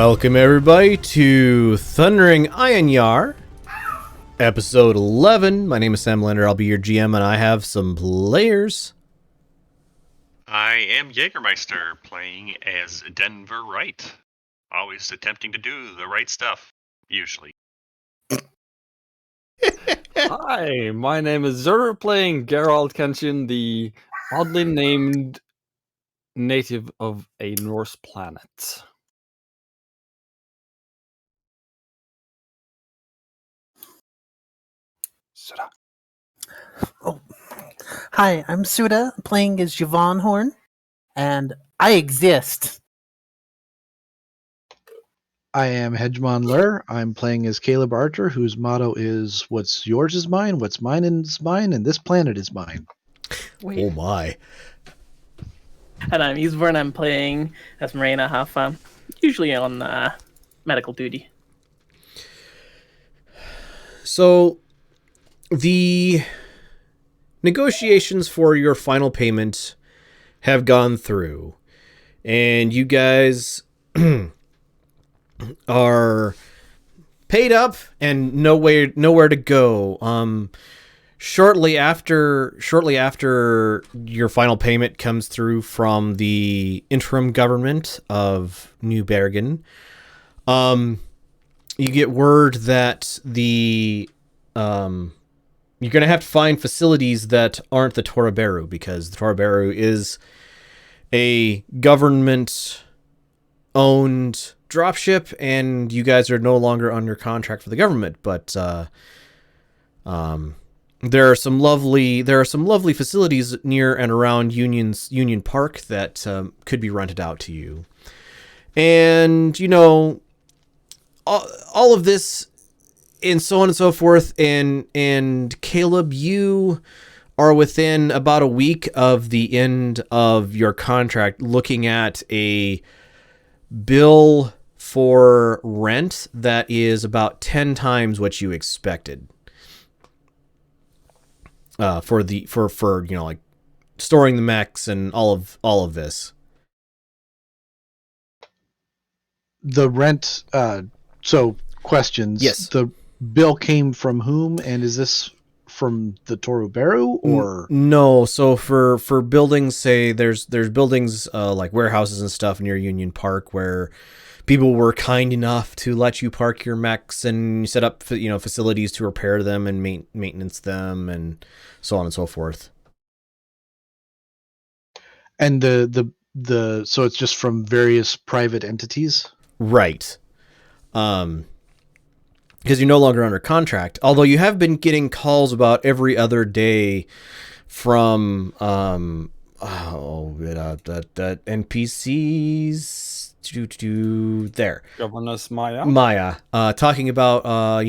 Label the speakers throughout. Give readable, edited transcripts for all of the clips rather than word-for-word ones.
Speaker 1: Welcome everybody to Thundering Einherjar, episode 11. My name is Sam Lender. I'll be your GM, and I have some players.
Speaker 2: I am Jägermeister, playing as Denver Wright. Always attempting to do the right stuff, usually.
Speaker 3: Hi, my name is Zur, playing Geralt Kenshin, the oddly named native of a Norse planet. Suda.
Speaker 4: Oh. Hi, I'm Suda, playing as Yvonne Horn, and I exist.
Speaker 5: I am Hedgemon Lur. I'm playing as Caleb Archer, whose motto is "What's yours is mine, what's mine is mine, and this planet is mine."
Speaker 3: Wait.
Speaker 1: Oh my.
Speaker 6: And I'm Eastburn. I'm playing as Marina Haffa, usually on medical duty.
Speaker 1: So, the negotiations for your final payment have gone through, and you guys are paid up and nowhere to go. Shortly after your final payment comes through from the interim government of New Bergen, you get word that you're going to have to find facilities that aren't the Toraberu, because the Toraberu is a government-owned dropship, and you guys are no longer under contract for the government. But there are some lovely facilities near and around Union Park that could be rented out to you, and all of this, and so on and so forth. And Caleb, you are within about a week of the end of your contract, looking at a bill for rent that is about 10 times what you expected. For like storing the mechs and all of this.
Speaker 5: The rent. So questions.
Speaker 1: Yes.
Speaker 5: The bill came from whom, and is this from the Toruberu or
Speaker 1: no? So for buildings, say there's buildings like warehouses and stuff near Union Park where people were kind enough to let you park your mechs and set up facilities to repair them and maintenance them and so on and so forth.
Speaker 5: And the so it's just from various private entities,
Speaker 1: right? Because you're no longer under contract, although you have been getting calls about every other day from NPCs there.
Speaker 3: Governess Maya.
Speaker 1: Maya, talking about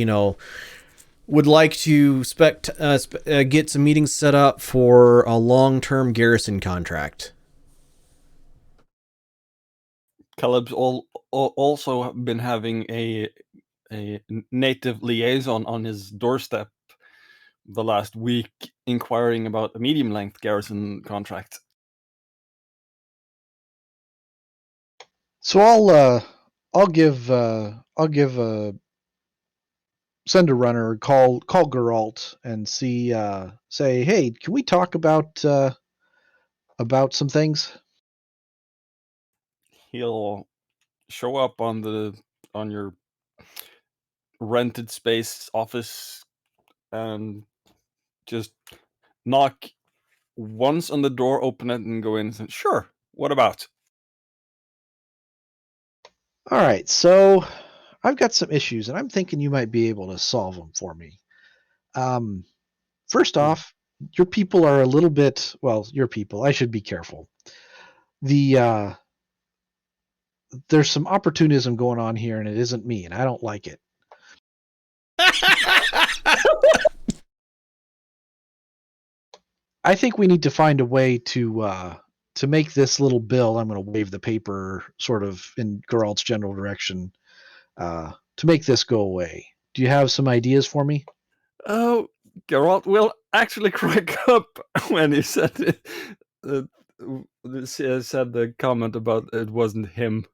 Speaker 1: would like to get some meetings set up for a long-term garrison contract.
Speaker 3: Caleb's also been having a native liaison on his doorstep the last week, inquiring about a medium-length garrison contract.
Speaker 5: so I'll send a runner, call Geralt and say, hey, can we talk about some things?
Speaker 3: He'll show up on your rented space office and just knock once on the door, open it, and go in and say, sure, what about?
Speaker 5: All right, so I've got some issues, and I'm thinking you might be able to solve them for me. First off, your people are a little bit, well, your people, I should be careful. There's some opportunism going on here, and it isn't me, and I don't like it. I think we need to find a way to make this little bill. I'm going to wave the paper sort of in Geralt's general direction to make this go away. Do you have some ideas for me?
Speaker 3: Oh, Geralt will actually crack up when he said it. Said the comment about it wasn't him.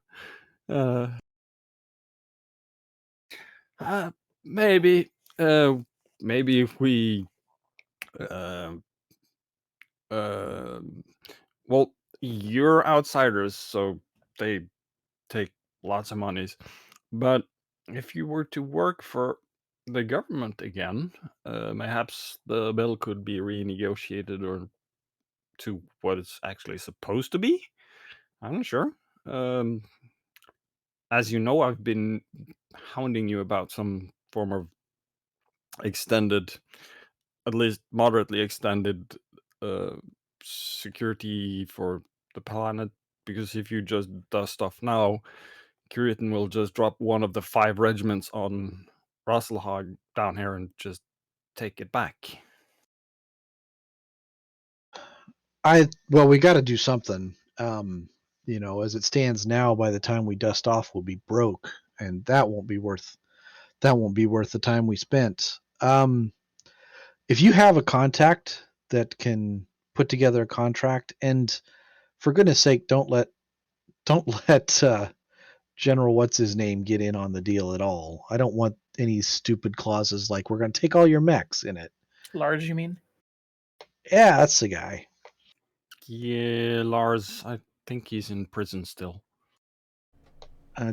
Speaker 3: Maybe. Maybe if we. Uh, uh, well, you're outsiders, so they take lots of monies. But if you were to work for the government again, perhaps the bill could be renegotiated or to what it's actually supposed to be. I'm not sure. Um, as you know, I've been hounding you about some form of extended, at least moderately extended, uh, security for the planet. Because if you just dust off now, Curitan will just drop one of the 5 regiments on Rasselhag down here and just take it back.
Speaker 5: Well, we got to do something. As it stands now, by the time we dust off, we'll be broke, and that won't be worth the time we spent. If you have a contact that can put together a contract, and for goodness sake, don't let General what's his name get in on the deal at all. I don't want any stupid clauses like we're going to take all your mechs in it.
Speaker 6: Large, you mean?
Speaker 5: Yeah, that's the guy.
Speaker 3: Yeah, Lars, I think he's in prison still.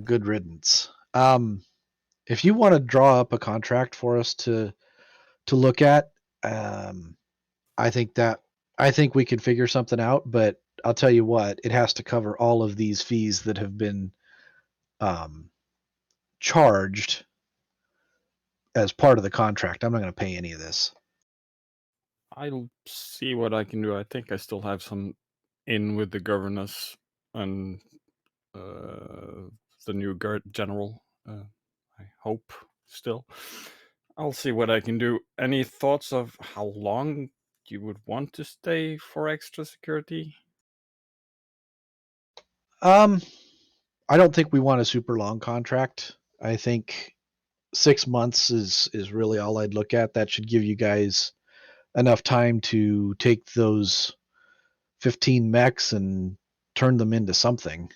Speaker 5: Good riddance. If you want to draw up a contract for us to look at, I think we could figure something out. But I'll tell you what, it has to cover all of these fees that have been charged as part of the contract. I'm not going to pay any of this.
Speaker 3: I'll see what I can do. I think I still have some in with the governors and the new general. I hope still. I'll see what I can do. Any thoughts of how long you would want to stay for extra security?
Speaker 5: I don't think we want a super long contract. I think 6 months is really all I'd look at. That should give you guys enough time to take those 15 mechs and turn them into something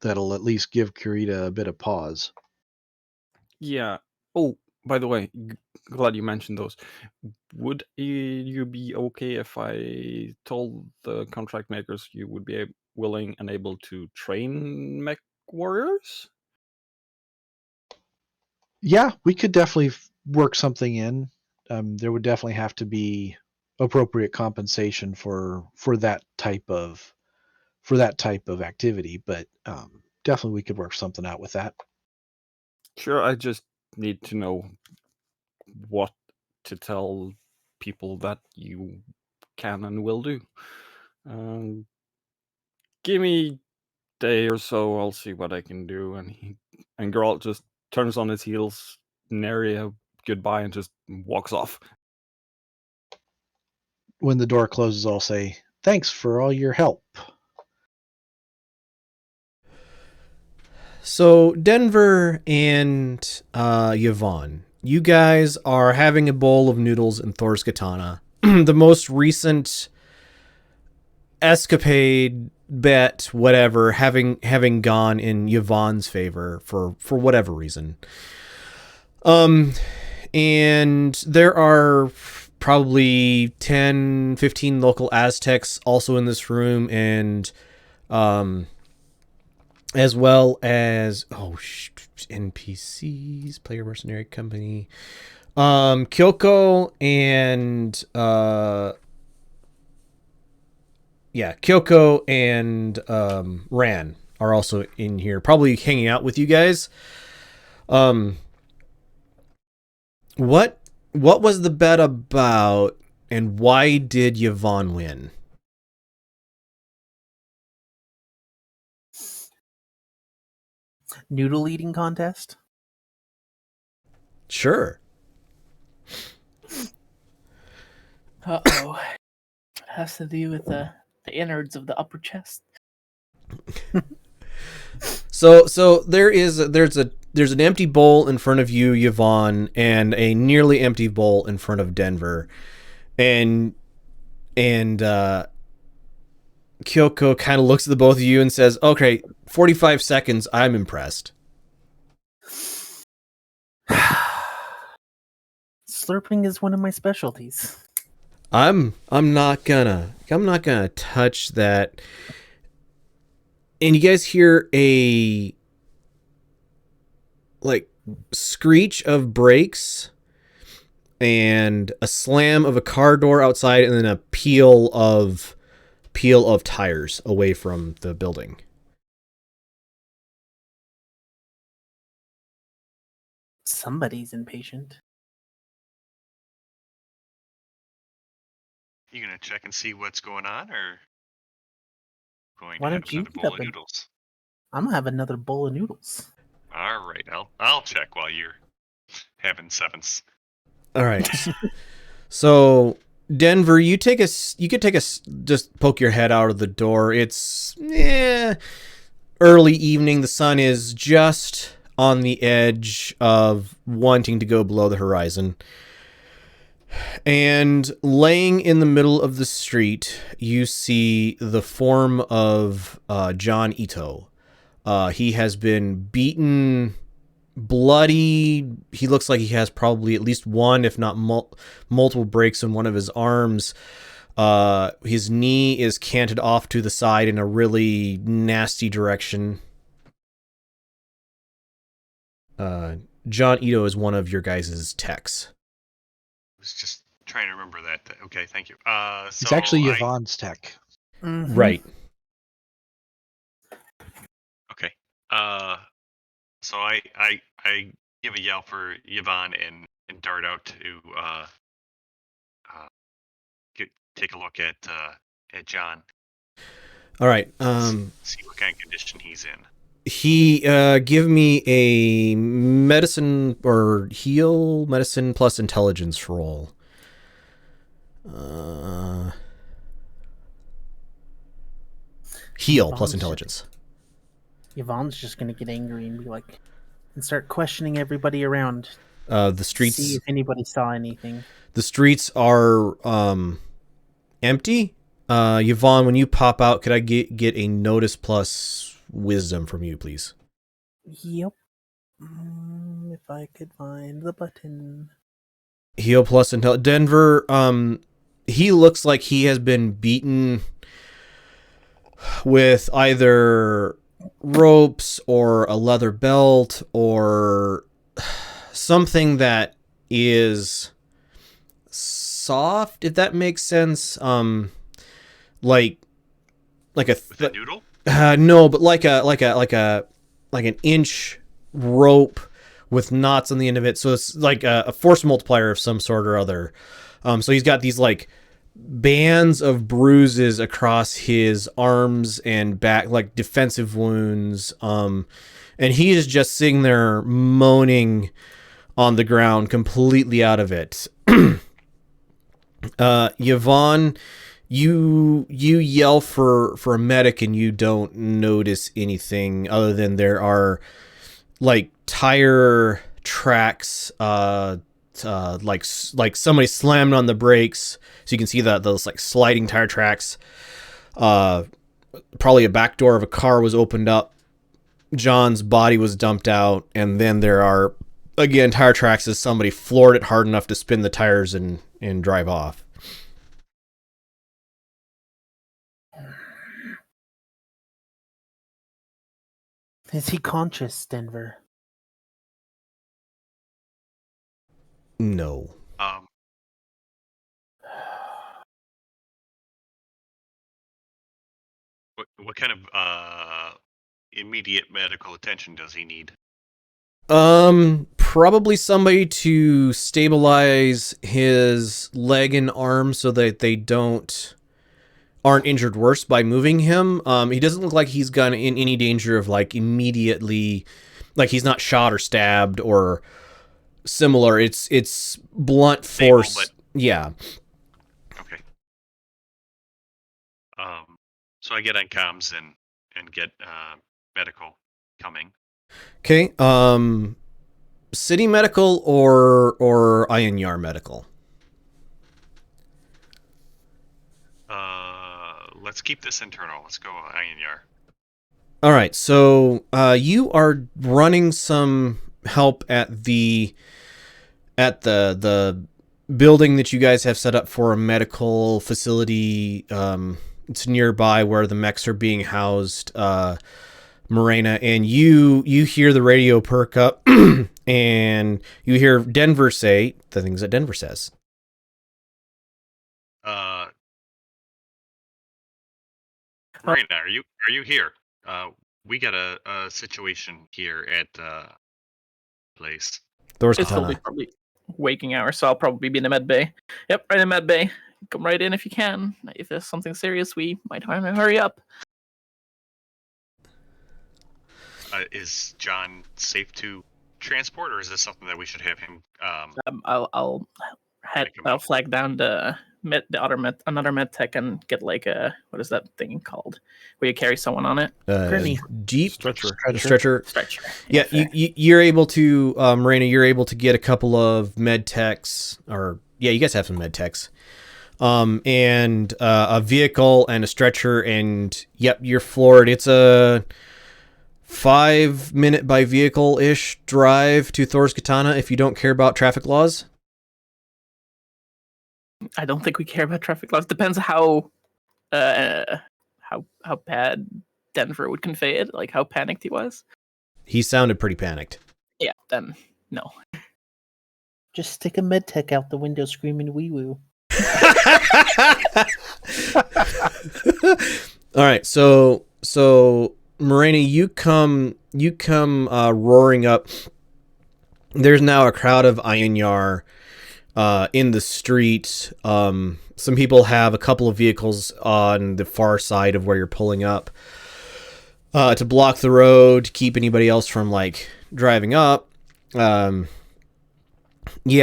Speaker 5: that'll at least give Kurita a bit of pause.
Speaker 3: Yeah. Oh, by the way, glad you mentioned those. Would you be okay if I told the contract makers you would be willing and able to train mech warriors?
Speaker 5: Yeah, we could definitely work something in. There would definitely have to be appropriate compensation for that type of activity, but definitely we could work something out with that.
Speaker 3: Sure, I just need to know what to tell people that you can and will do. Give me day or so, I'll see what I can do. And Geralt just turns on his heels, nary a goodbye, and just walks off.
Speaker 5: When the door closes, I'll say, "Thanks for all your help."
Speaker 1: So Denver and Yvonne, you guys are having a bowl of noodles in Thor's Katana. The most recent escapade, bet, whatever, having gone in Yvonne's favor for whatever reason. And there are probably 10, 15 local Aztecs also in this room, and as well as NPCs, player mercenary company. Kyoko and Kyoko and Ran are also in here, probably hanging out with you guys. What was the bet about, and why did Yvonne win?
Speaker 4: Noodle eating contest?
Speaker 1: Sure.
Speaker 6: Uh-oh. It has to do with the innards of the upper chest.
Speaker 1: So there's an empty bowl in front of you, Yvonne, and a nearly empty bowl in front of Denver. And Kyoko kind of looks at the both of you and says, "Okay, 45 seconds. I'm impressed."
Speaker 4: slurping is one of my specialties.
Speaker 1: I'm not gonna touch that. And you guys hear a like screech of brakes and a slam of a car door outside, and then a peel of tires away from the building.
Speaker 4: Somebody's impatient.
Speaker 2: You gonna check and see what's going on, or going
Speaker 4: Why
Speaker 2: to have
Speaker 4: don't you
Speaker 2: another
Speaker 4: get
Speaker 2: bowl
Speaker 4: up
Speaker 2: of
Speaker 4: and-
Speaker 2: noodles?
Speaker 4: I'm gonna have another bowl of noodles.
Speaker 2: All right, I'll check while you're having sevens.
Speaker 1: All right. So Denver, you could just poke your head out of the door. It's early evening. The sun is just on the edge of wanting to go below the horizon. And laying in the middle of the street, you see the form of John Ito. He has been beaten, bloody. He looks like he has probably at least one, if not multiple breaks in one of his arms. His knee is canted off to the side in a really nasty direction. John Ito is one of your guys' techs.
Speaker 2: I was just trying to remember that. Okay, thank you.
Speaker 5: It's actually Yvonne's tech.
Speaker 4: Mhm.
Speaker 1: Right.
Speaker 2: Okay. So I give a yell for Yvonne and dart out to take a look at John.
Speaker 1: All right.
Speaker 2: See what kind of condition he's in.
Speaker 1: He give me a medicine or heal medicine plus intelligence roll. Heal plus
Speaker 4: Yvonne's
Speaker 1: intelligence.
Speaker 4: Yvonne's just gonna get angry and be like, and start questioning everybody around.
Speaker 1: The
Speaker 4: See
Speaker 1: streets.
Speaker 4: if anybody saw anything.
Speaker 1: The streets are empty. Yvonne, when you pop out, could I get a notice plus wisdom from you, please?
Speaker 4: Yep. If I could find the button.
Speaker 1: Heal plus intel. Denver. He looks like he has been beaten with either ropes or a leather belt or something that is soft, if that makes sense. Like a
Speaker 2: With a noodle?
Speaker 1: no, but like an inch rope with knots on the end of it. So it's like a force multiplier of some sort or other. So he's got these like bands of bruises across his arms and back, like defensive wounds. And he is just sitting there moaning on the ground, completely out of it. Yvonne, you yell for a medic and you don't notice anything other than there are like tire tracks, like somebody slammed on the brakes, so you can see those like sliding tire tracks. Probably a back door of a car was opened up. John's body was dumped out, and then there are again tire tracks as somebody floored it hard enough to spin the tires and drive off.
Speaker 4: Is he conscious, Denver?
Speaker 1: No.
Speaker 2: What kind of immediate medical attention does he need?
Speaker 1: Probably somebody to stabilize his leg and arm so that they aren't injured worse by moving him. He doesn't look like he's in any danger of like immediately, like he's not shot or stabbed or similar. It's blunt force.
Speaker 2: Stable,
Speaker 1: yeah.
Speaker 2: Okay. So I get on comms and get medical coming.
Speaker 1: Okay. City medical or Einherjar medical.
Speaker 2: Let's keep this internal. Let's go Einherjar.
Speaker 1: All right. So you are running some help at the building that you guys have set up for a medical facility. It's nearby where the mechs are being housed, Morena, and you hear the radio perk up, and you hear Denver say the things that Denver says.
Speaker 2: Marina, are you here? We got a situation here at place.
Speaker 1: Thor's
Speaker 6: It's
Speaker 1: Katana.
Speaker 6: probably waking hour, so I'll probably be in the med bay. Yep, right in med bay. Come right in if you can. If there's something serious, we might want to hurry up.
Speaker 2: Is John safe to transport, or is this something that we should have him?
Speaker 6: I'll flag down the another med tech and get like a, what is that thing called where you carry someone on it?
Speaker 4: Gurney.
Speaker 1: Jeep
Speaker 3: Stretcher.
Speaker 1: stretcher. Yeah,
Speaker 6: fair.
Speaker 1: you're able to, Morena, you're able to get a couple of med techs, or yeah, you guys have some med techs, and a vehicle and a stretcher, and yep, you're floored. It's a 5-minute by vehicle-ish drive to Thor's Katana if you don't care about traffic laws.
Speaker 6: I don't think we care about traffic laws. Depends how bad Denver would convey it, like how panicked he was.
Speaker 1: He sounded pretty panicked.
Speaker 6: Yeah, then no.
Speaker 4: Just stick a med tech out the window screaming wee woo.
Speaker 1: All right, so Morena, you come roaring up. There's now a crowd of Einherjar in the street. Some people have a couple of vehicles on the far side of where you're pulling up to block the road, to keep anybody else from like driving up. Yeah,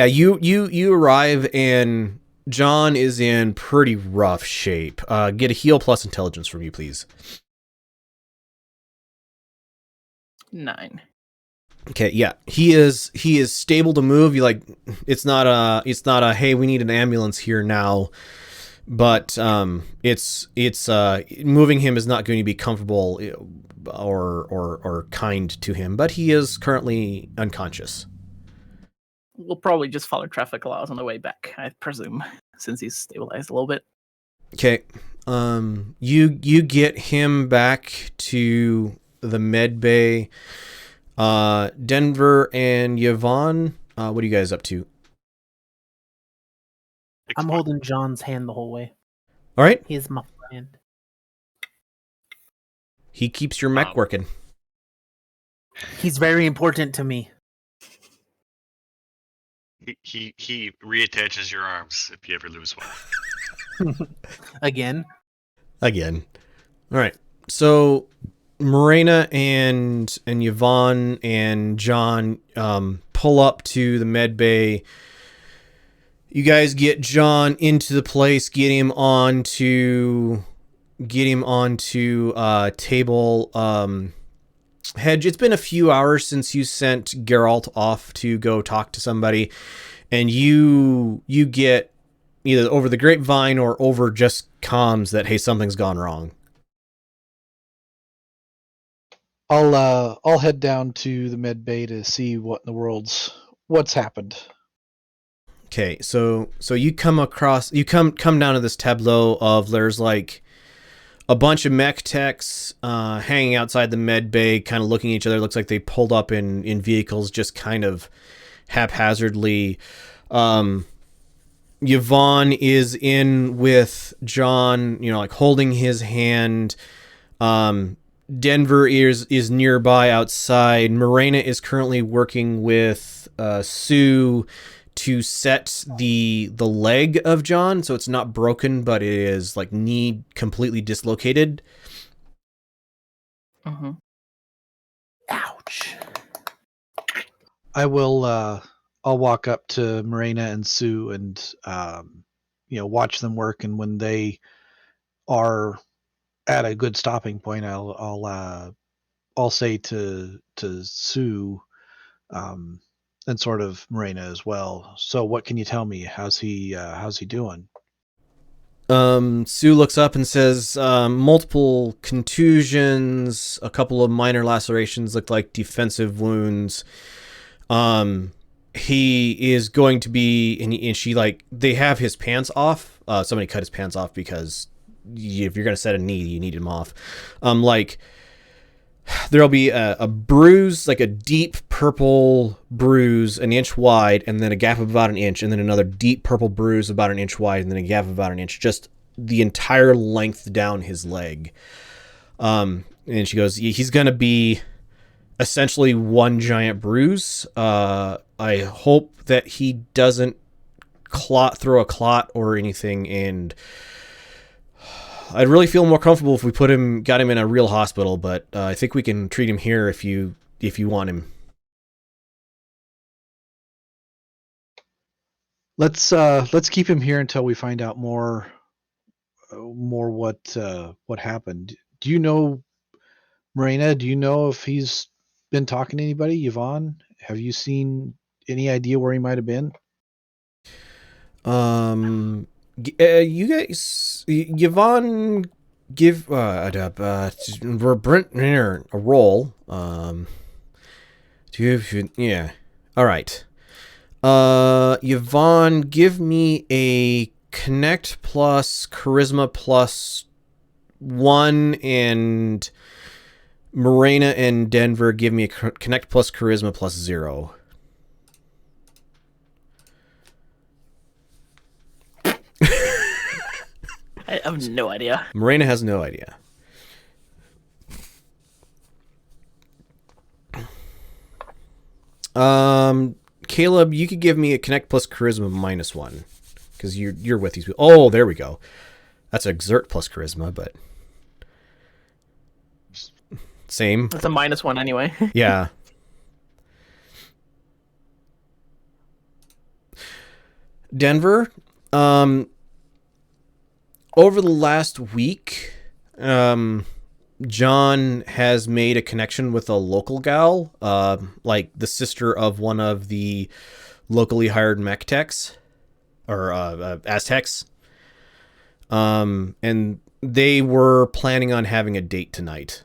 Speaker 1: you arrive, and John is in pretty rough shape. Get a heal plus intelligence from you, please.
Speaker 6: 9.
Speaker 1: Okay, yeah, he is stable to move. You like, it's not a hey, we need an ambulance here now, but it's moving him is not going to be comfortable or kind to him, but he is currently unconscious.
Speaker 6: We'll probably just follow traffic laws on the way back, I presume, since he's stabilized a little bit.
Speaker 1: Okay, you get him back to the med bay. Denver and Yvonne, what are you guys up to?
Speaker 4: I'm holding John's hand the whole way.
Speaker 1: All right,
Speaker 4: He is my friend.
Speaker 1: he keeps your mech working.
Speaker 4: He's very important to me.
Speaker 2: He reattaches your arms if you ever lose one.
Speaker 4: Again.
Speaker 1: All right, so Morena and Yvonne and John pull up to the med bay. You guys get John into the place, get him onto table. Hedge, it's been a few hours since you sent Geralt off to go talk to somebody, and you get either over the grapevine or over just comms that, hey, something's gone wrong.
Speaker 5: I'll head down to the med bay to see what's happened.
Speaker 1: Okay, so you come down to this tableau of there's like a bunch of mech techs hanging outside the med bay, kind of looking at each other. Looks like they pulled up in vehicles just kind of haphazardly. Yvonne is in with John, like holding his hand. Denver is nearby outside. Morena is currently working with Sue to set the leg of John, so it's not broken, but it is like knee completely dislocated.
Speaker 6: Mm-hmm.
Speaker 4: Ouch.
Speaker 5: I'll walk up to Morena and Sue and watch them work, and when they are at a good stopping point, I'll say to Sue, and sort of Morena as well. So what can you tell me? How's he doing?
Speaker 1: Sue looks up and says, multiple contusions, a couple of minor lacerations, look like defensive wounds. he is going to be, and she like they have his pants off. Somebody cut his pants off because if you're gonna set a knee, you need him off. Like there'll be a bruise, like a deep purple bruise, an inch wide, and then a gap of about an inch, and then another deep purple bruise about an inch wide, and then a gap of about an inch, just the entire length down his leg. And she goes, he's gonna be essentially one giant bruise. I hope that he doesn't throw a clot or anything, and I'd really feel more comfortable if we got him in a real hospital, but I think we can treat him here if you want him.
Speaker 5: Let's keep him here until we find out more what happened. Do you know, Marina? Do you know if he's been talking to anybody? Yvonne, have you seen any idea where he might have been?
Speaker 1: You guys, Yvonne, give Brent a roll. Yeah. All right. Yvonne, give me a Connect plus Charisma plus 1, and Morena and Denver, give me a Connect plus Charisma plus 0.
Speaker 6: I have no idea.
Speaker 1: Morena has no idea. Caleb, you could give me a Connect plus Charisma minus 1 because you're with these people. Oh, there we go. That's Exert plus Charisma, but same.
Speaker 6: It's a -1 anyway.
Speaker 1: Yeah. Denver, over the last week, John has made a connection with a local gal, like the sister of one of the locally hired mech techs, or Aztecs. And they were planning on having a date tonight.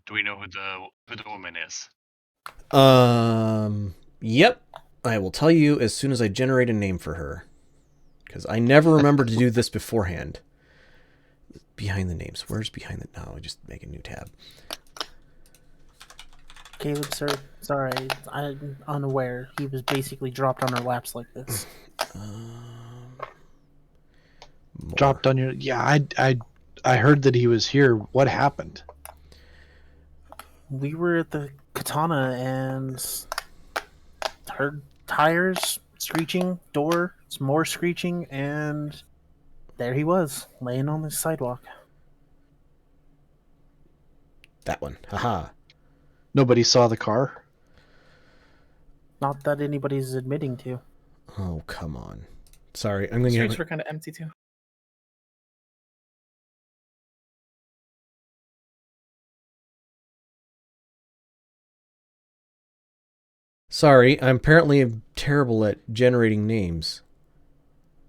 Speaker 2: Do we know who the woman is?
Speaker 1: Yep. I will tell you as soon as I generate a name for her, because I never remember to do this beforehand. Behind the names. Where's behind the? No, I just make a new tab.
Speaker 4: Caleb, sir, sorry, I'm unaware. He was basically dropped on our laps like this.
Speaker 5: Dropped on your? Yeah, I heard that he was here. What happened?
Speaker 4: We were at the Katana and heard tires screeching, door, some more screeching, and there he was, laying on the sidewalk.
Speaker 1: That one. Haha.
Speaker 5: Nobody saw the car?
Speaker 4: Not that anybody's admitting to.
Speaker 1: Oh, come on. Sorry, I'm going to
Speaker 6: Streets
Speaker 1: get...
Speaker 6: were kind of empty too.
Speaker 1: Sorry, I'm apparently terrible at generating names.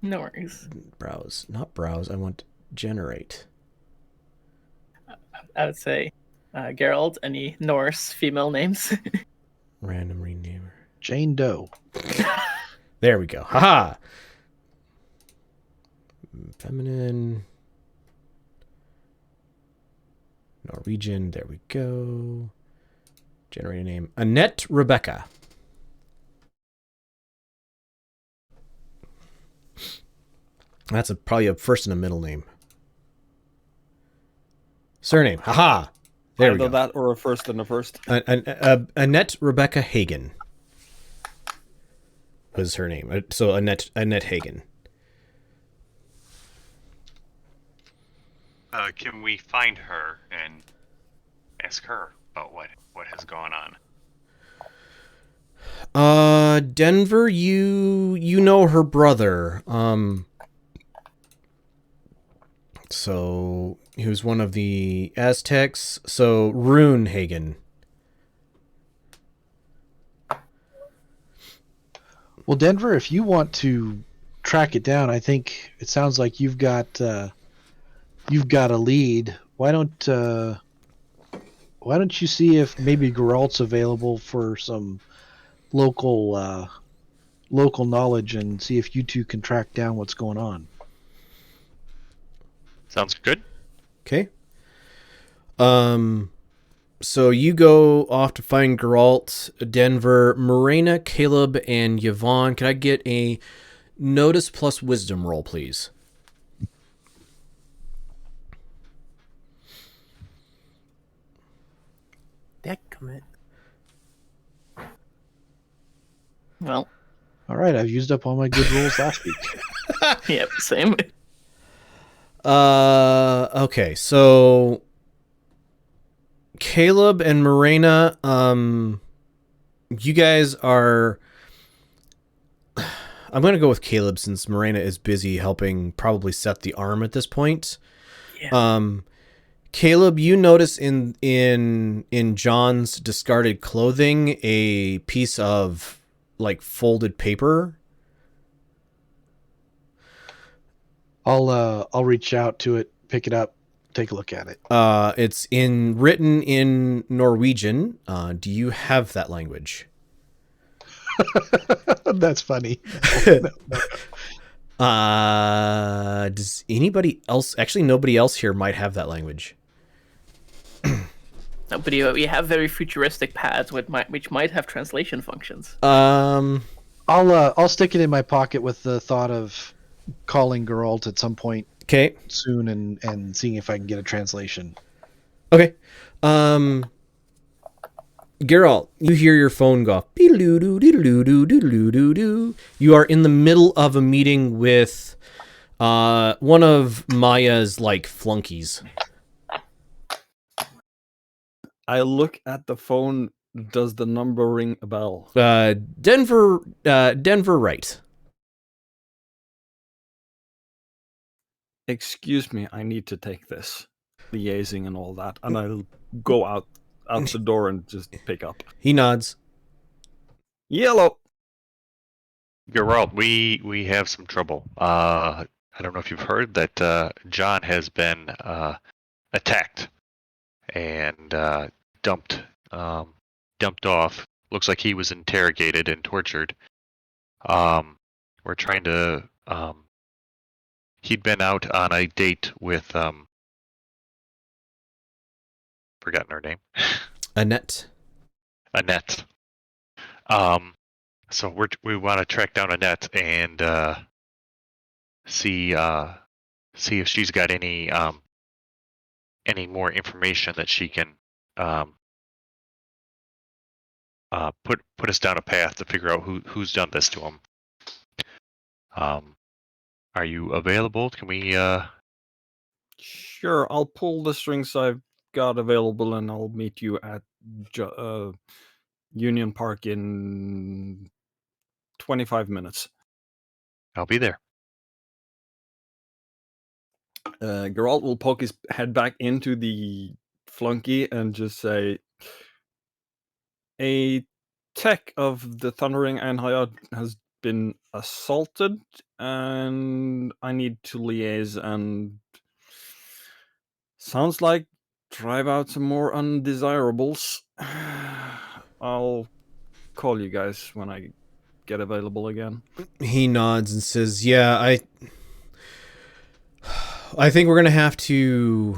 Speaker 6: No worries.
Speaker 1: Browse. Not browse, I want generate.
Speaker 6: I would say Geralt, any Norse female names?
Speaker 1: Random renamer.
Speaker 5: Jane Doe.
Speaker 1: There we go. Haha! Feminine. Norwegian. There we go. Generate a name. Annette Rebecca. That's probably a first and a middle name. Surname. Haha! There we go.
Speaker 3: Either that or a first and a first.
Speaker 1: Annette Rebecca Hagen was her name. So Annette Hagen.
Speaker 2: Can we find her and ask her about what has gone on?
Speaker 1: Denver, you know her brother. So he was one of the Aztecs. So Rune Hagen.
Speaker 5: Well, Denver, if you want to track it down. I think it sounds like you've got a lead. Why don't you see if maybe Geralt's available for some local knowledge and see if you two can track down what's going on.
Speaker 2: Sounds good.
Speaker 1: Okay. So you go off to find Geralt, Denver, Morena, Caleb, and Yvonne. Can I get a notice plus wisdom roll, please?
Speaker 4: Decament.
Speaker 6: Well,
Speaker 5: All right, I've used up all my good rolls last week.
Speaker 6: yep, same.
Speaker 1: Okay, so Caleb and Morena, you guys are. I'm going to go with Caleb since Morena is busy helping probably set the arm at this point.
Speaker 6: Yeah.
Speaker 1: Caleb, you notice in John's discarded clothing a piece of like folded paper.
Speaker 5: I'll reach out to it, pick it up, take a look at it.
Speaker 1: It's written in Norwegian. Do you have that language?
Speaker 5: That's funny.
Speaker 1: Does anybody else? Actually, nobody else here might have that language.
Speaker 6: No, but we have very futuristic pads which might have translation functions.
Speaker 5: I'll stick it in my pocket with the thought of calling Geralt at some point
Speaker 1: Okay.
Speaker 5: soon and seeing if I can get a translation.
Speaker 1: Okay. Geralt, you hear your phone go off. You are in the middle of a meeting with one of Maya's like flunkies.
Speaker 3: I look at the phone. Does the number ring a bell?
Speaker 1: Denver Wright.
Speaker 3: Excuse me, I need to take this. Liaising and all that. And I'll go out the door and just pick up.
Speaker 1: He nods.
Speaker 3: Yellow.
Speaker 2: Geralt, we have some trouble. I don't know if you've heard that John has been attacked and dumped off. Looks like he was interrogated and tortured. We're trying to. He'd been out on a date with forgotten her name.
Speaker 1: Annette.
Speaker 2: Annette. So we want to track down Annette and see if she's got any more information that she can put us down a path to figure out who's done this to him. Are you available? Can we?
Speaker 3: Sure, I'll pull the strings I've got available and I'll meet you at Union Park in 25 minutes.
Speaker 2: I'll be there.
Speaker 3: Geralt will poke his head back into the flunky and just say, a tech of the Thundering Einherjar has been assaulted and I need to liaise and sounds like drive out some more undesirables. I'll call you guys when I get available again.
Speaker 1: He nods and says, "Yeah, I think we're gonna have to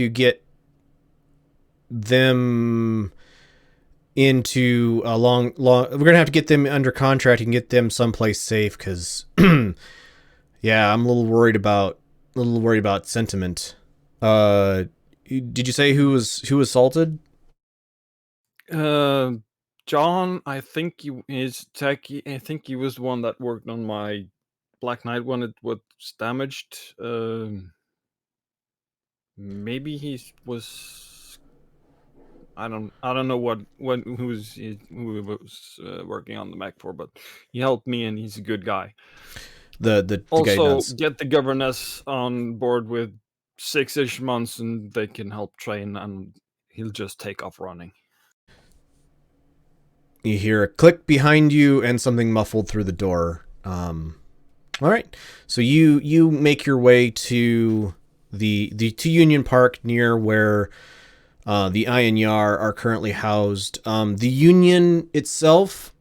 Speaker 1: get them into a long. We're gonna have to get them under contract and get them someplace safe because, yeah, I'm a little worried about sentiment. Did you say who assaulted?
Speaker 3: John, I think his tech. I think he was the one that worked on my Black Knight when it was damaged. Maybe he was. I don't know who was working on the mech for, but he helped me and he's a good guy.
Speaker 1: The
Speaker 3: also
Speaker 1: guy does.
Speaker 3: Get the governess on board with 6-ish months and they can help train and he'll just take off running.
Speaker 1: You hear a click behind you and something muffled through the door. All right. So you make your way to the to Union Park near where the Einherjar are currently housed. The Union itself,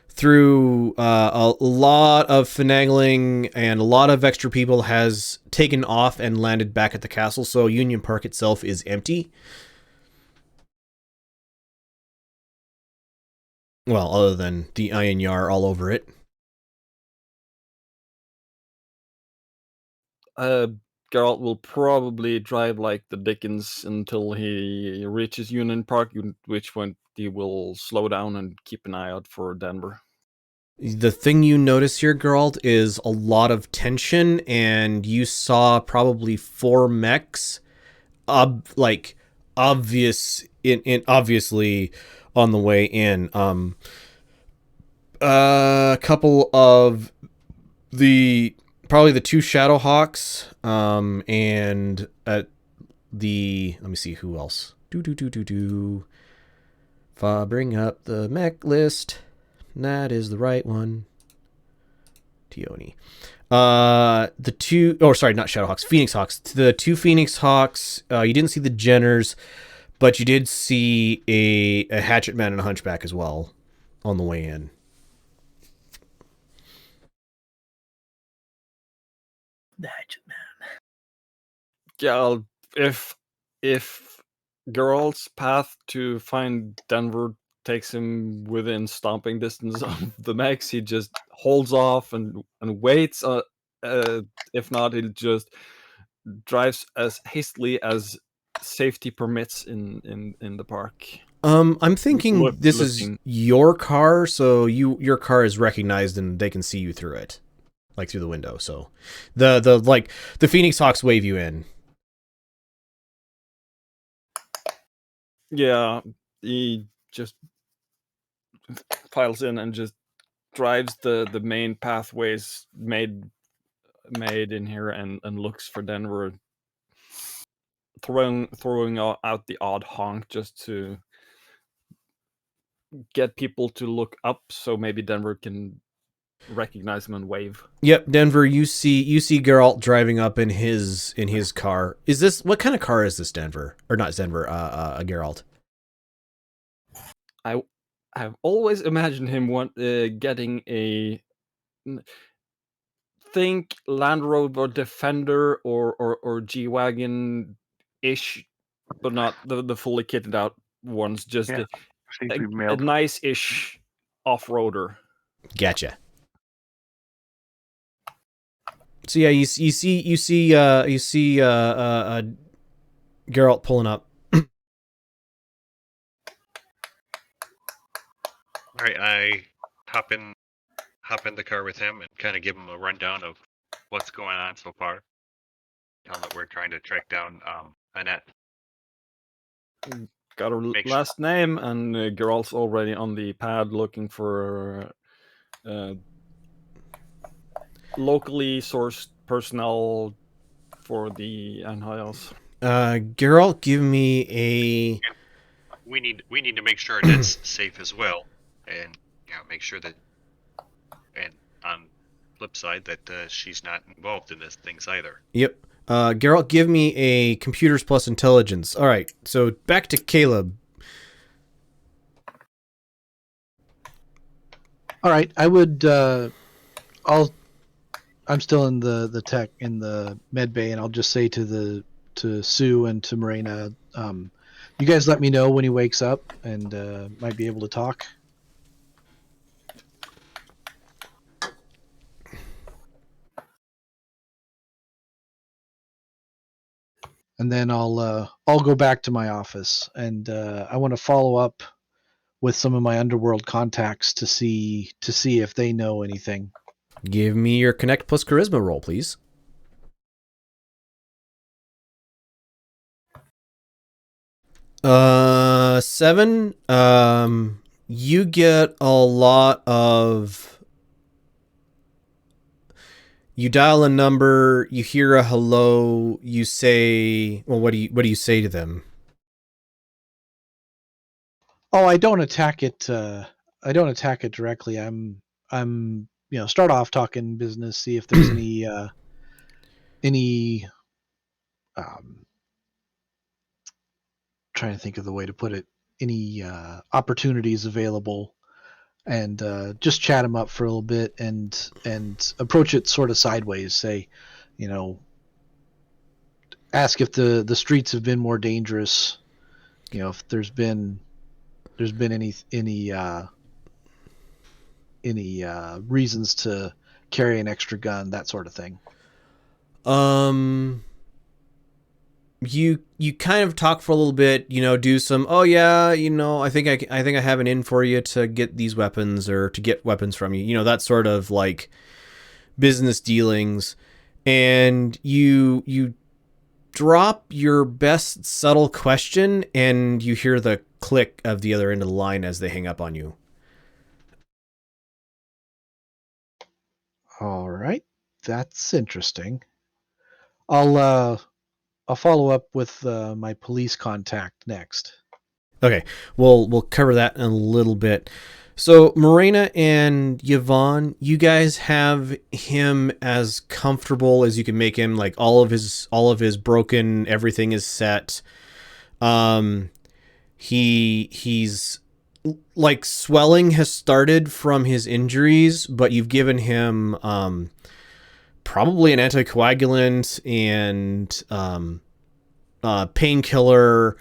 Speaker 1: through a lot of finagling and a lot of extra people, has taken off and landed back at the castle. So Union Park itself is empty. Well, other than the Einherjar all over it.
Speaker 3: Geralt will probably drive like the Dickens until he reaches Union Park, which point he will slow down and keep an eye out for Denver.
Speaker 1: The thing you notice here, Geralt, is a lot of tension, and you saw probably 4 mechs, obviously on the way in. A couple of probably the 2 Shadowhawks, and let me see who else. If I bring up the mech list, that is the right one. Tioni. The 2, sorry, not Shadowhawks, Phoenix Hawks. The 2 Phoenix Hawks, you didn't see the Jenners, but you did see a Hatchet Man and a Hunchback as well on the way in.
Speaker 6: The Hatchet Man.
Speaker 3: Yeah, if Geralt's path to find Denver takes him within stomping distance of the mechs, he just holds off and waits. If not, he'll just drives as hastily as safety permits in the park.
Speaker 1: I'm thinking this is
Speaker 3: looking.
Speaker 1: your car, so your car is recognized and they can see you through it, like through the window. So the Phoenix Hawks wave you in.
Speaker 3: Yeah, he just piles in and just drives the main pathways made in here and looks for Denver, throwing out the odd honk just to get people to look up, so maybe Denver can recognize him and wave.
Speaker 1: Yep, Denver. You see Geralt driving up in his car. Is this, what kind of car is this, Denver? Or not Denver? Geralt.
Speaker 3: I've always imagined him getting a think Land Rover Defender or G-Wagon ish, but not the fully kitted out ones. Just
Speaker 2: Yeah,
Speaker 3: a nice ish off-roader.
Speaker 1: Gotcha. So yeah, you see Geralt pulling up.
Speaker 2: All right, I hop in the car with him and kind of give him a rundown of what's going on so far. Tell him that we're trying to track down Annette.
Speaker 3: Got her last name, and Geralt's already on the pad looking for locally sourced personnel for the Einherjars.
Speaker 1: Geralt, give me a.
Speaker 2: We need to make sure that's safe as well, and make sure that, and on flip side, that she's not involved in this things either.
Speaker 1: Yep. Geralt, give me a computers plus intelligence. All right. So back to Caleb.
Speaker 5: All right, I would. I'm still in the tech in the med bay, and I'll just say to Sue and to Morena, you guys let me know when he wakes up and might be able to talk. And then I'll go back to my office, and I want to follow up with some of my underworld contacts to see if they know anything.
Speaker 1: Give me your Connect plus Charisma roll, please. Seven. You get a lot of. You dial a number. You hear a hello. You say, "Well, what do you say to them?"
Speaker 5: Oh, I don't attack it. I don't attack it directly. I'm start off talking business, see if there's any trying to think of the way to put it, any opportunities available, and just chat them up for a little bit, and approach it sort of sideways. Say, ask if the streets have been more dangerous. If there's been any reasons to carry an extra gun, that sort of thing.
Speaker 1: You kind of talk for a little bit, do some, oh yeah, I think I have an in for you to get these weapons, or to get weapons from you, that sort of like business dealings. And you drop your best subtle question, and you hear the click of the other end of the line as they hang up on you.
Speaker 5: All right, that's interesting. I'll follow up with my police contact next.
Speaker 1: Okay, we'll cover that in a little bit. So Morena and Yvonne, you guys have him as comfortable as you can make him. Like all of his broken, everything is set. He's like swelling has started from his injuries, but you've given him probably an anticoagulant and painkiller,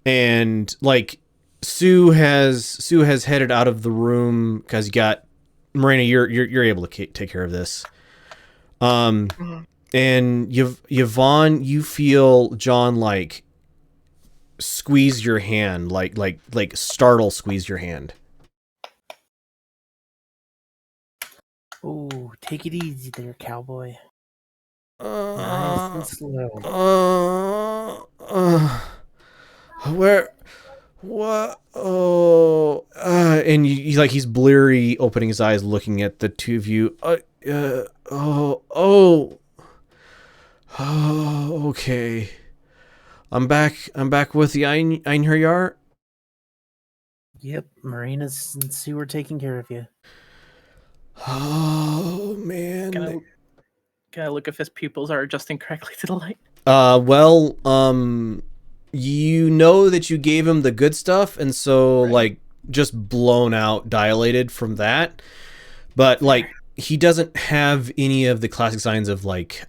Speaker 1: and like Sue has headed out of the room because you got Marina. You're able to take care of this. And Yvonne, you feel John like squeeze your hand, like startle squeeze your hand.
Speaker 4: Oh, take it easy there, cowboy. Nice and slow.
Speaker 1: Where? What? Oh, and you like he's bleary, opening his eyes, looking at the two of you. Okay. I'm back with the Einherjar.
Speaker 4: Yep, Marina's and Sue are taking care of you.
Speaker 1: Oh man.
Speaker 6: Can I look if his pupils are adjusting correctly to the light?
Speaker 1: Well, you know that you gave him the good stuff, and so
Speaker 6: Right.
Speaker 1: like just blown out, dilated from that. But like he doesn't have any of the classic signs of like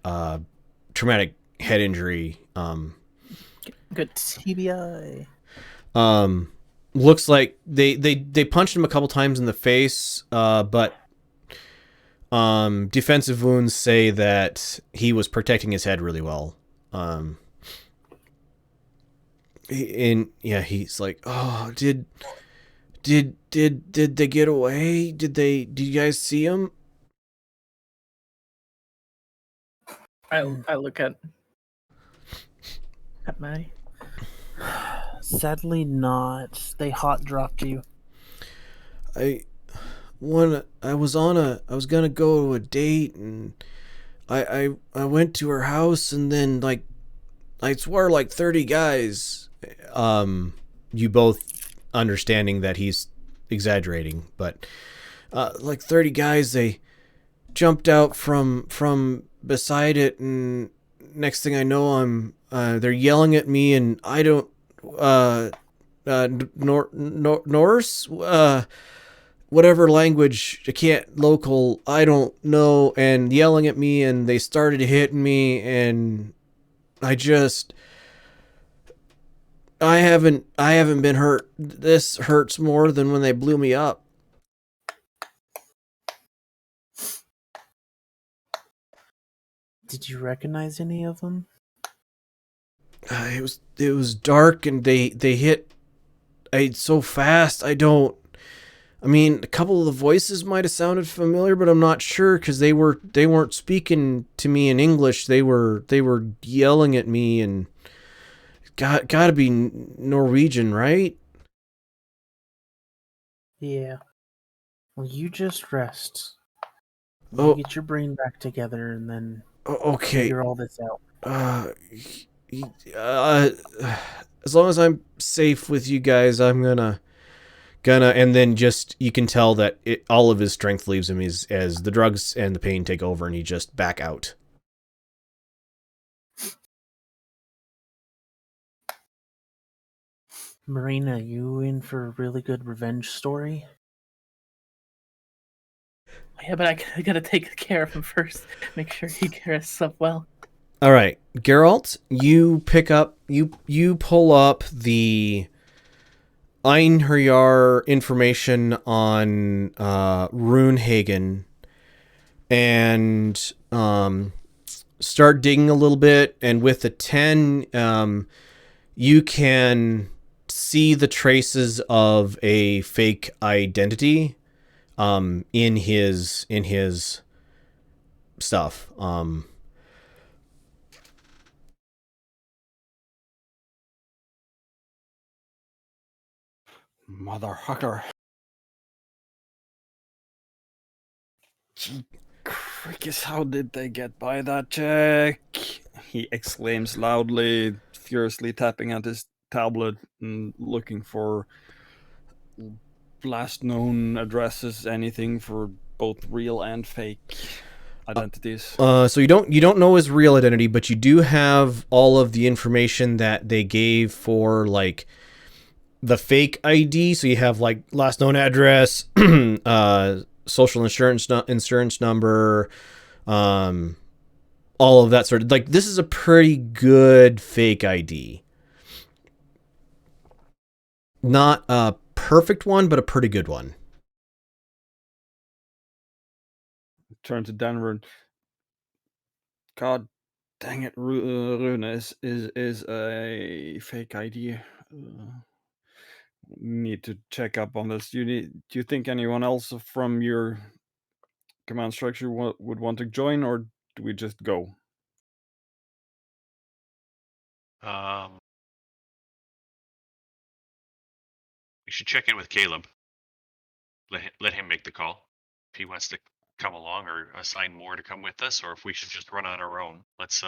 Speaker 1: traumatic head injury.
Speaker 6: Good.
Speaker 4: TBI.
Speaker 1: Looks like they punched him a couple times in the face, but defensive wounds say that he was protecting his head really well. He's like, oh, did they get away? Did you guys see him?
Speaker 6: I look at Maddie.
Speaker 4: Sadly not. They hot dropped you.
Speaker 1: I was gonna go to a date, and I went to her house, and then like I swear like 30 guys, you both understanding that he's exaggerating, but like 30 guys, they jumped out from beside it, and next thing I know they're yelling at me, and I don't Norse, whatever language, I can't, local, I don't know, and yelling at me, and they started hitting me, and I haven't been hurt. This hurts more than when they blew me up.
Speaker 4: Did you recognize any of them?
Speaker 1: It was dark, and they hit so fast. I mean, a couple of the voices might have sounded familiar, but I'm not sure because they weren't speaking to me in English. They were yelling at me, and gotta be Norwegian, right?
Speaker 4: Yeah. Well, you just rest.
Speaker 1: Oh.
Speaker 4: Get your brain back together, and then
Speaker 1: Okay.
Speaker 4: figure all this out.
Speaker 1: As long as I'm safe with you guys, I'm gonna And then just, you can tell that all of his strength leaves him as the drugs and the pain take over, and he just back out.
Speaker 4: Marina, you in for a really good revenge story?
Speaker 6: Yeah, but I gotta take care of him first. Make sure he rests up well.
Speaker 1: All right, Geralt, you pull up the Einherjar information on Runehagen and start digging a little bit. And with the 10, you can see the traces of a fake identity in his stuff.
Speaker 3: Motherfucker. Gee, crickets, how did they get by that check? He exclaims loudly, furiously tapping at his tablet and looking for last known addresses, anything for both real and fake identities.
Speaker 1: So you don't know his real identity, but you do have all of the information that they gave for like the fake ID. So you have like last known address, social insurance number, all of that sort of, like, this is a pretty good fake ID. Not a perfect one, but a pretty good one.
Speaker 3: Turn to Denver. And, God dang it, Rune is a fake ID. Need to check up on this. Do you think anyone else from your command structure would want to join, or do we just go?
Speaker 2: We should check in with Caleb. Let him make the call if he wants to come along, or assign more to come with us, or if we should just run on our own. Let's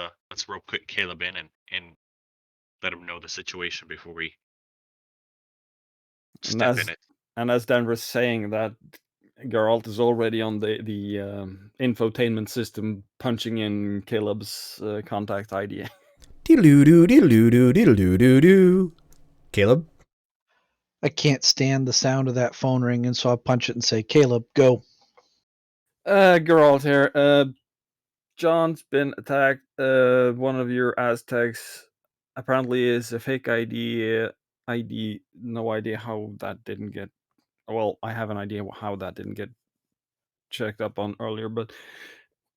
Speaker 2: rope Caleb in and let him know the situation before we step in it.
Speaker 3: And as Denver's saying that, Geralt is already on the infotainment system, punching in Caleb's contact ID.
Speaker 1: Caleb?
Speaker 5: I can't stand the sound of that phone ringing, so I'll punch it and say, Caleb, go.
Speaker 3: Geralt here. John's been attacked. One of your Aztecs apparently is a fake ID. No idea how that didn't get. Well, I have an idea how that didn't get checked up on earlier, but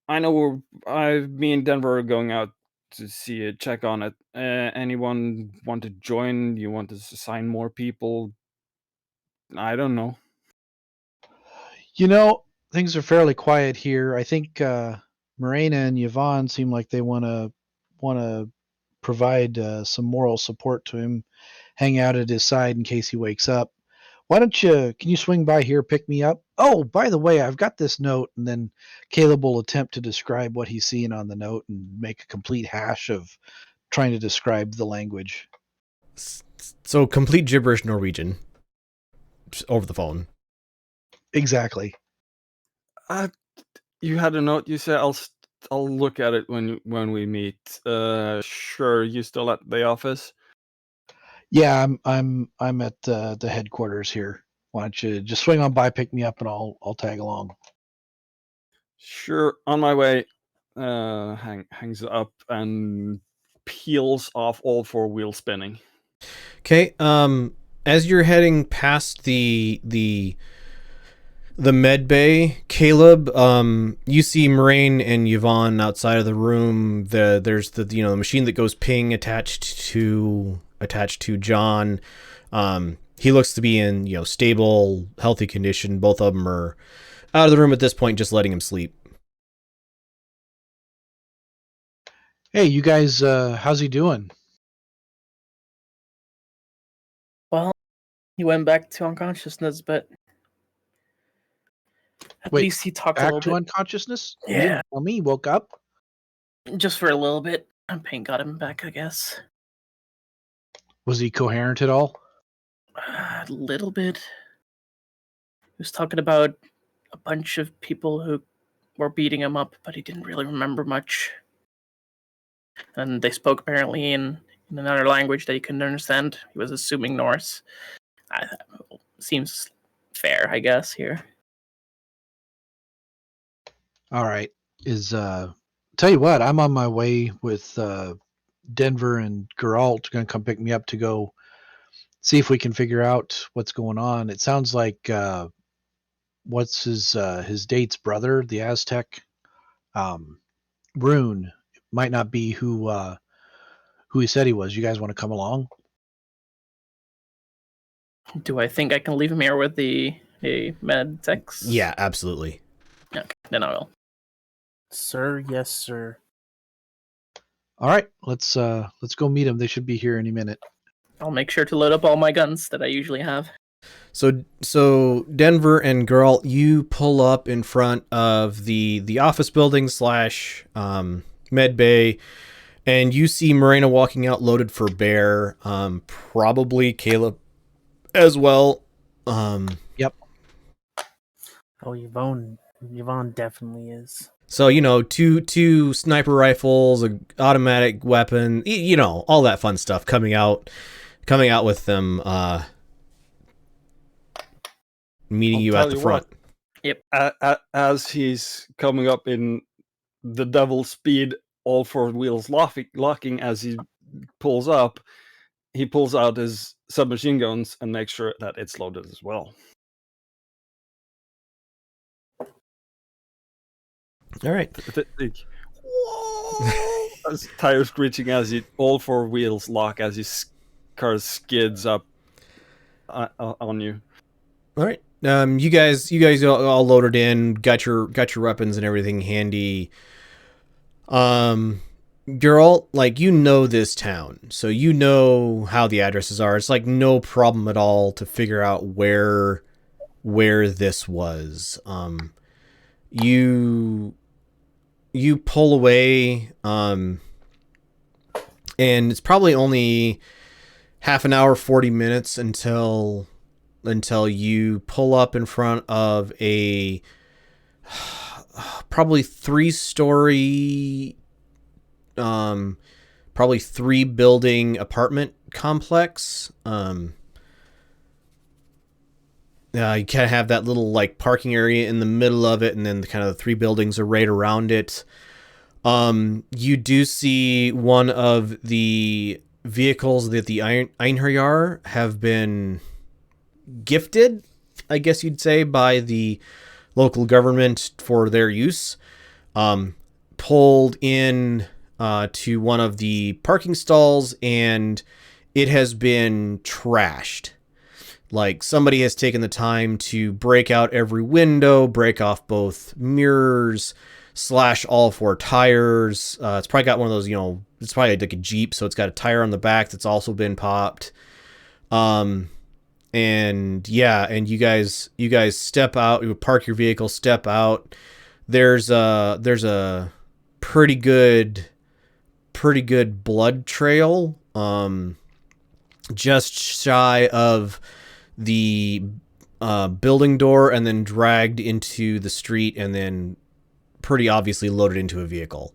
Speaker 3: I know me and Denver are going out to see it, check on it. Anyone want to join? You want to assign more people? I don't know.
Speaker 5: You know, things are fairly quiet here. I think Morena and Yvonne seem like they want to provide some moral support to him, hang out at his side in case he wakes up. Why don't you, can you swing by here, pick me up? Oh, by the way, I've got this note. And then Caleb will attempt to describe what he's seeing on the note and make a complete hash of trying to describe the language.
Speaker 1: So complete gibberish Norwegian. Just over the phone.
Speaker 5: Exactly.
Speaker 3: You had a note. You said I'll look at it when we meet. Sure. You still at the office?
Speaker 5: Yeah, I'm at the headquarters here. Why don't you just swing on by, pick me up, and I'll tag along.
Speaker 3: Sure, on my way. Hangs up and peels off, all four wheels spinning.
Speaker 1: Okay. As you're heading past the med bay, Caleb, you see Moraine and Yvonne outside of the room. There's the machine that goes ping attached to John. He looks to be in stable, healthy condition. Both of them are out of the room at this point, just letting him sleep.
Speaker 5: Hey, you guys, how's he doing?
Speaker 6: Well, he went back to unconsciousness, but at
Speaker 5: Wait,
Speaker 6: least he talked a
Speaker 5: back
Speaker 6: little
Speaker 5: to
Speaker 6: bit.
Speaker 5: unconsciousness?
Speaker 6: Yeah.
Speaker 5: You didn't tell me he woke up?
Speaker 6: Just for a little bit. Pain got him back, I guess.
Speaker 5: Was he coherent at all?
Speaker 6: A little bit. was talking about a bunch of people who were beating him up, but he didn't really remember much. And they spoke apparently in another language that he couldn't understand. He was assuming Norse. Seems fair, I guess, here.
Speaker 5: All right. Tell you what, I'm on my way with Denver and Geralt going to come pick me up to go see if we can figure out what's going on. It sounds like what's his date's brother, the Aztec, Rune, might not be who he said he was. You guys want to come along?
Speaker 6: Do I think I can leave him here with the med techs?
Speaker 1: Yeah, absolutely.
Speaker 6: Okay, then I will.
Speaker 4: Sir, yes, sir.
Speaker 5: All right, let's go meet them. They should be here any minute.
Speaker 6: I'll make sure to load up all my guns that I usually have.
Speaker 1: So Denver and Geralt, you pull up in front of the office building / med bay, and you see Morena walking out loaded for bear. Probably Caleb as well.
Speaker 5: Yep.
Speaker 4: Oh, Yvonne definitely is.
Speaker 1: So, two sniper rifles, an automatic weapon, all that fun stuff coming out with them, meeting you at the front.
Speaker 6: Yep.
Speaker 3: As he's coming up in the devil speed, all four wheels locking as he pulls up, he pulls out his submachine guns and makes sure that it's loaded as well.
Speaker 1: All right.
Speaker 3: As tires screeching as all four wheels lock as his car skids up on you.
Speaker 1: All right. You guys all loaded in, got your weapons and everything handy. Geralt, this town, so you know how the addresses are. It's no problem at all to figure out where this was. You pull away, and it's probably only half an hour, 40 minutes until you pull up in front of a probably 3-story, probably 3-building apartment complex. You kind of have that little parking area in the middle of it, and then the 3 buildings are right around it. You do see one of the vehicles that the Einherjar have been gifted, I guess you'd say, by the local government for their use. Pulled in to one of the parking stalls, and it has been trashed. Somebody has taken the time to break out every window, break off both mirrors, slash all 4 tires. It's probably got one of those, it's probably like a Jeep, so it's got a tire on the back that's also been popped. And you guys step out, you park your vehicle, step out. There's a pretty good blood trail, just shy of the building door, and then dragged into the street, and then pretty obviously loaded into a vehicle.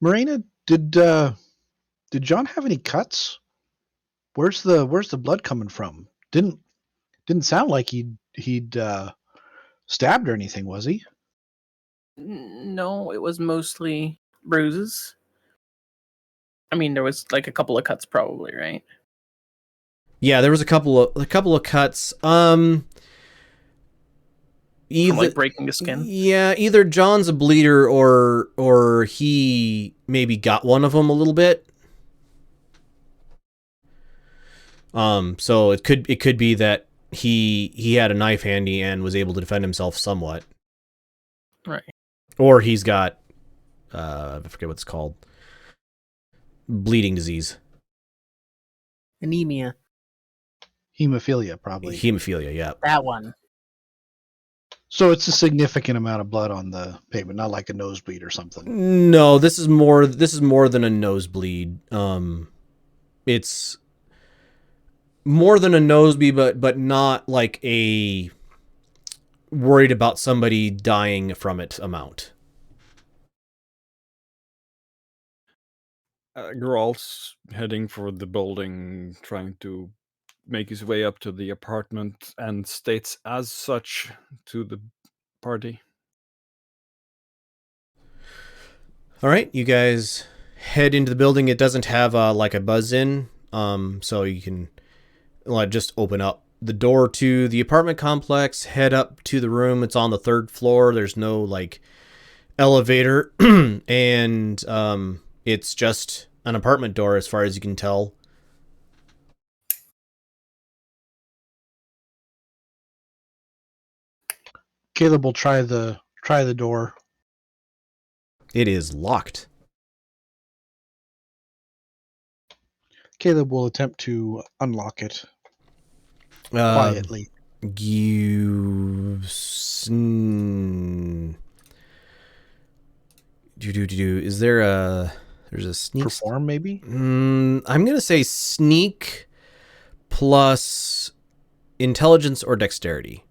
Speaker 5: Morena, did John have any cuts? Where's the blood coming from? Didn't sound like he'd stabbed or anything, was he?
Speaker 6: No, it was mostly bruises. I mean, there was a couple of cuts, probably, right?
Speaker 1: Yeah, there was a couple of cuts. Either,
Speaker 6: from breaking the skin.
Speaker 1: Yeah, either John's a bleeder or he maybe got one of them a little bit. So it could be that he had a knife handy and was able to defend himself somewhat.
Speaker 6: Right.
Speaker 1: Or he's got I forget what it's called. Bleeding disease.
Speaker 4: Anemia.
Speaker 5: Hemophilia, probably.
Speaker 1: Hemophilia, yeah.
Speaker 4: That one. So
Speaker 5: it's a significant amount of blood on the pavement, not like a nosebleed or something.
Speaker 1: No, this is more than a nosebleed. It's more than a nosebleed, but not like a worried about somebody dying from it amount.
Speaker 3: Geralt's heading for the building, trying to make his way up to the apartment, and states as such to the party.
Speaker 1: All right, you guys head into the building. It doesn't have like a buzz in, so you can just open up the door to the apartment complex, head up to the room. It's on the 3rd floor. There's no like elevator, and it's just an apartment door as far as you can tell.
Speaker 5: Caleb will try the door.
Speaker 1: It is locked.
Speaker 5: Caleb will attempt to unlock it
Speaker 1: Quietly.
Speaker 5: quietly.
Speaker 1: Is there a... There's a sneak...
Speaker 5: Perform, maybe?
Speaker 1: I'm going to say sneak plus intelligence or dexterity.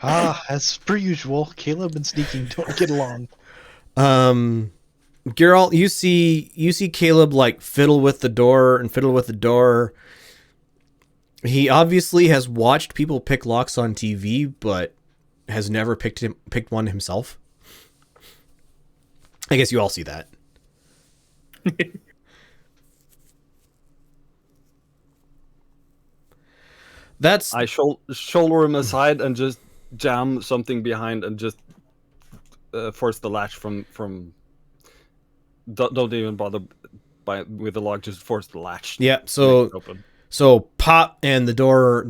Speaker 5: As per usual, Caleb and sneaking don't get along.
Speaker 1: Geralt, you see Caleb like fiddle with the door. He obviously has watched people pick locks on TV, but has never picked one himself. I guess you all see that. That's...
Speaker 3: I shoulder him aside and just jam something behind and just force the latch from. Don't even bother with the lock. Just force the latch.
Speaker 1: Yeah. So pop, and the door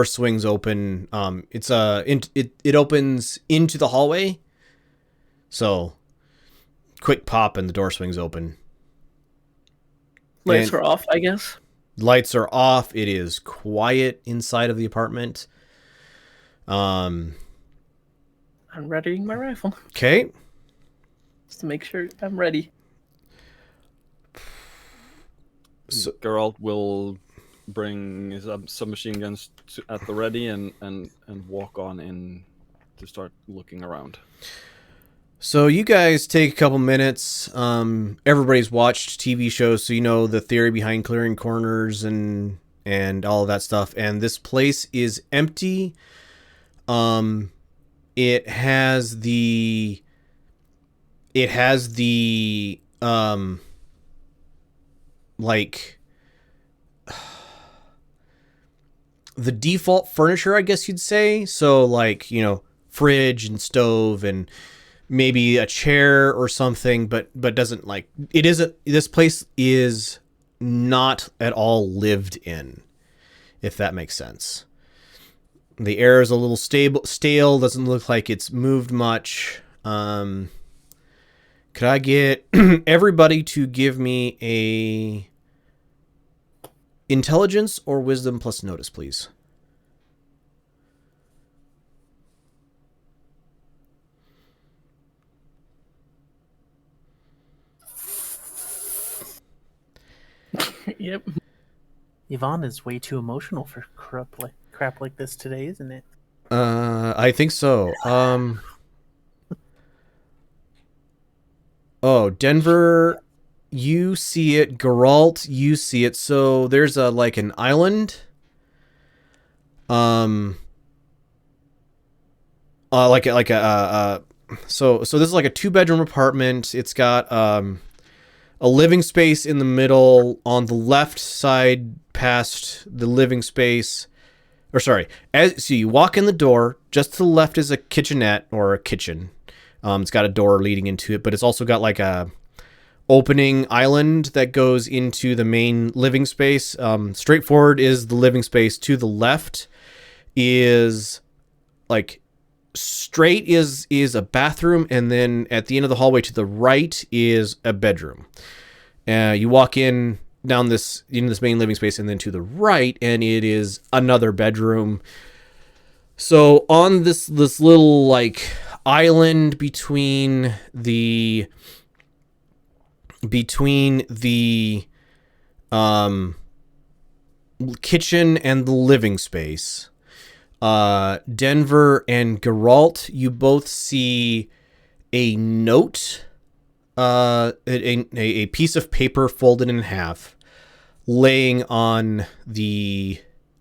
Speaker 1: swings open. It opens into the hallway. So quick pop, and the door swings open.
Speaker 6: Lights are off, I guess.
Speaker 1: Lights are off. It is quiet inside of the apartment.
Speaker 6: I'm readying my rifle.
Speaker 1: Okay.
Speaker 6: Just to make sure I'm ready.
Speaker 3: So Geralt will bring his submachine guns at the ready and walk on in to start looking around.
Speaker 1: So you guys take a couple minutes. Everybody's watched TV shows, so you know the theory behind clearing corners and all of that stuff. And this place is empty. It has the like the default furniture, I guess you'd say. So like, fridge and stove and maybe a chair or something, but doesn't like, it isn't, this place is not at all lived in, if that makes sense. The air is a little stale, doesn't look like it's moved much. Could I get everybody to give me a intelligence or wisdom plus notice, please?
Speaker 6: Yep.
Speaker 4: Yvonne is way too emotional for crap like this today, isn't it?
Speaker 1: I think so. Oh, Denver, you see it. Geralt, you see it. So there's like an island. So this is like a 2-bedroom apartment. It's got a living space in the middle. On the left side, past the living space, so you walk in the door. Just to the left is a kitchenette or a kitchen. It's got a door leading into it, but it's also got like a opening island that goes into the main living space. Straightforward is the living space. To the left is like straight is a bathroom, and then at the end of the hallway to the right is a bedroom. You walk in down this main living space, and then to the right, and it is another bedroom. So on this little like island between the kitchen and the living space. Denver and Geralt, you both see a note, a piece of paper folded in half, laying on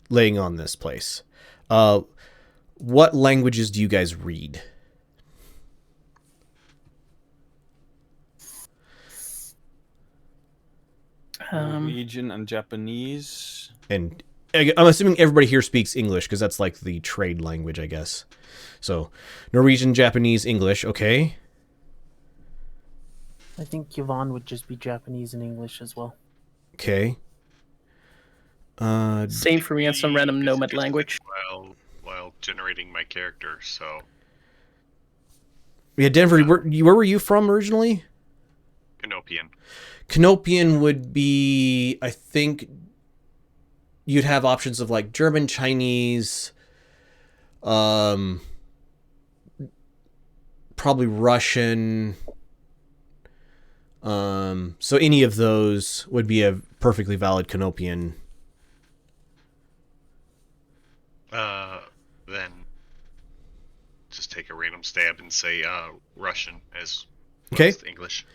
Speaker 1: this place. What languages do you guys read?
Speaker 3: Norwegian and Japanese.
Speaker 1: And I'm assuming everybody here speaks English because that's like the trade language, I guess. So Norwegian, Japanese, English. Okay.
Speaker 4: I think Yvonne would just be Japanese and English as well.
Speaker 1: Okay.
Speaker 6: Same for me on some random nomad language.
Speaker 2: While generating my character, so.
Speaker 1: Yeah, Denver, where were you from originally?
Speaker 2: Canopian.
Speaker 1: Canopian would be, I think, you'd have options of like German, Chinese, probably Russian. So any of those would be a perfectly valid Canopian.
Speaker 2: Then just take a random stab and say Russian as
Speaker 1: Okay.
Speaker 2: well as English.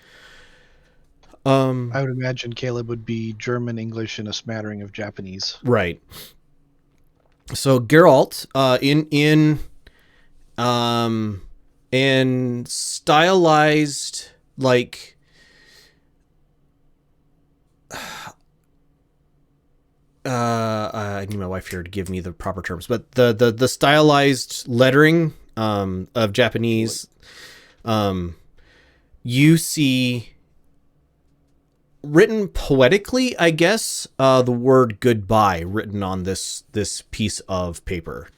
Speaker 5: I would imagine Caleb would be German, English, and a smattering of Japanese.
Speaker 1: Right. So Geralt, in stylized like I need my wife here to give me the proper terms, but the stylized lettering of Japanese, you see written poetically, I guess, the word goodbye written on this piece of paper.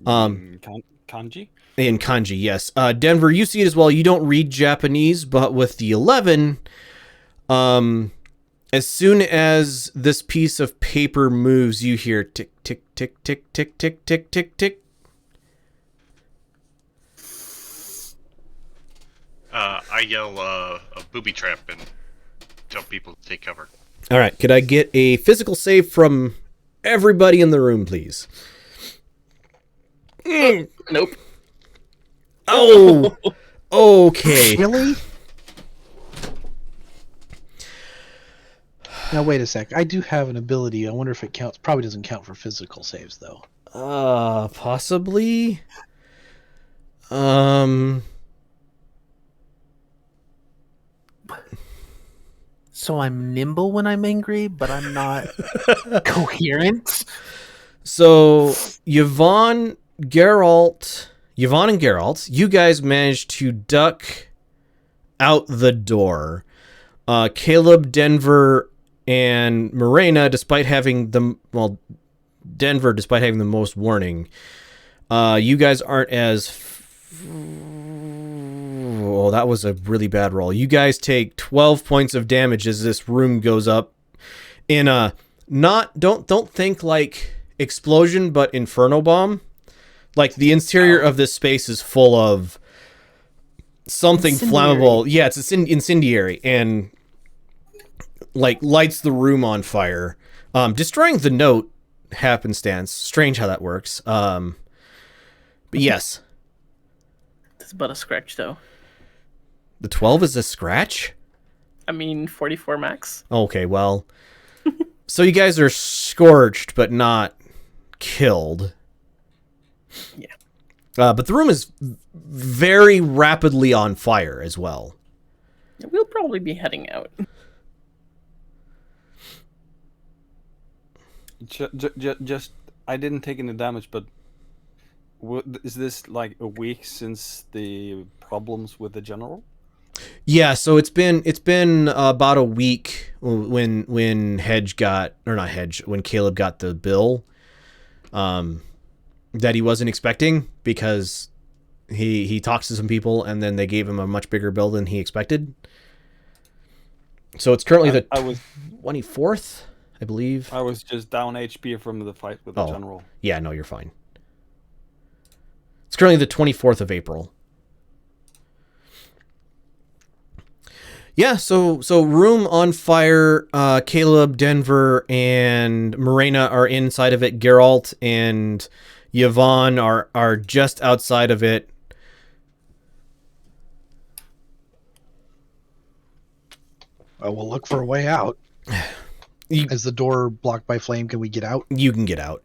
Speaker 3: Kanji?
Speaker 1: In kanji, yes. Denver, you see it as well. You don't read Japanese, but with the 11, as soon as this piece of paper moves, you hear tick, tick, tick, tick, tick, tick, tick, tick, tick.
Speaker 2: I yell a booby trap and tell people to take cover.
Speaker 1: All right. Could I get a physical save from everybody in the room, please?
Speaker 6: Nope.
Speaker 1: Oh, okay.
Speaker 5: Really? Now wait a sec. I do have an ability. I wonder if it counts. Probably doesn't count for physical saves though.
Speaker 1: Possibly.
Speaker 4: So I'm nimble when I'm angry, but I'm not coherent.
Speaker 1: So Yvonne and Geralt, you guys managed to duck out the door. Caleb, Denver, and Morena, despite having the most warning, you guys aren't as. Oh, that was a really bad roll. You guys take 12 points of damage as this room goes up in a don't think like explosion, but inferno bomb. Like the interior of this space is full of something flammable. Yeah, it's incendiary and like lights the room on fire, destroying the note happenstance. Strange how that works. But yes,
Speaker 6: It's but a scratch, though.
Speaker 1: the 12 is a scratch.
Speaker 6: I mean, 44 max.
Speaker 1: Okay, well, so you guys are scorched but not killed.
Speaker 6: Yeah.
Speaker 1: But the room is very rapidly on fire as well.
Speaker 6: We'll probably be heading out.
Speaker 3: Just, I didn't take any damage, but is this like a week since the problems with the general?
Speaker 1: Yeah, so it's been about a week when when Caleb got the bill that he wasn't expecting, because he talks to some people and then they gave him a much bigger bill than he expected. So it's currently the 24th, I believe.
Speaker 3: I was just down HP from the fight with the general.
Speaker 1: Yeah, no, you're fine. It's currently the 24th of April. Yeah, so room on fire. Caleb, Denver, and Morena are inside of it. Geralt and Yvonne are just outside of it.
Speaker 5: Well, we'll look for a way out. Is the door blocked by flame? Can we get out?
Speaker 1: You can get out.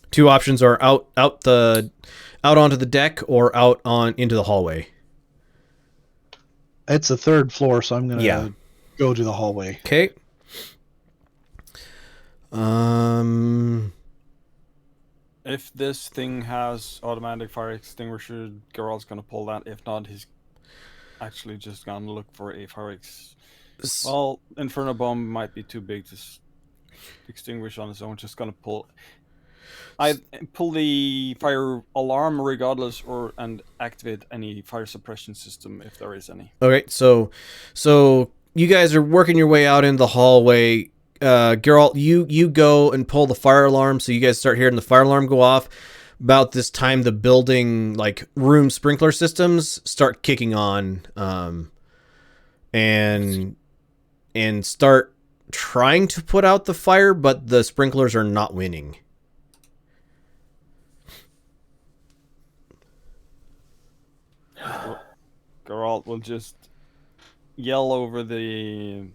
Speaker 1: Two options are out onto the deck or out on into the hallway.
Speaker 5: It's the third floor, so I'm gonna go to the hallway.
Speaker 1: Okay.
Speaker 3: If this thing has automatic fire extinguisher, Geralt's gonna pull that. If not, he's actually just gonna look for a fire Well, Inferno Bomb might be too big to extinguish on its own. Just gonna pull the fire alarm regardless, and activate any fire suppression system if there is any.
Speaker 1: Okay, so you guys are working your way out in the hallway. Geralt, you go and pull the fire alarm, so you guys start hearing the fire alarm go off. About this time, the building, like, room sprinkler systems start kicking on, and start trying to put out the fire, but the sprinklers are not winning.
Speaker 3: Geralt will just yell over the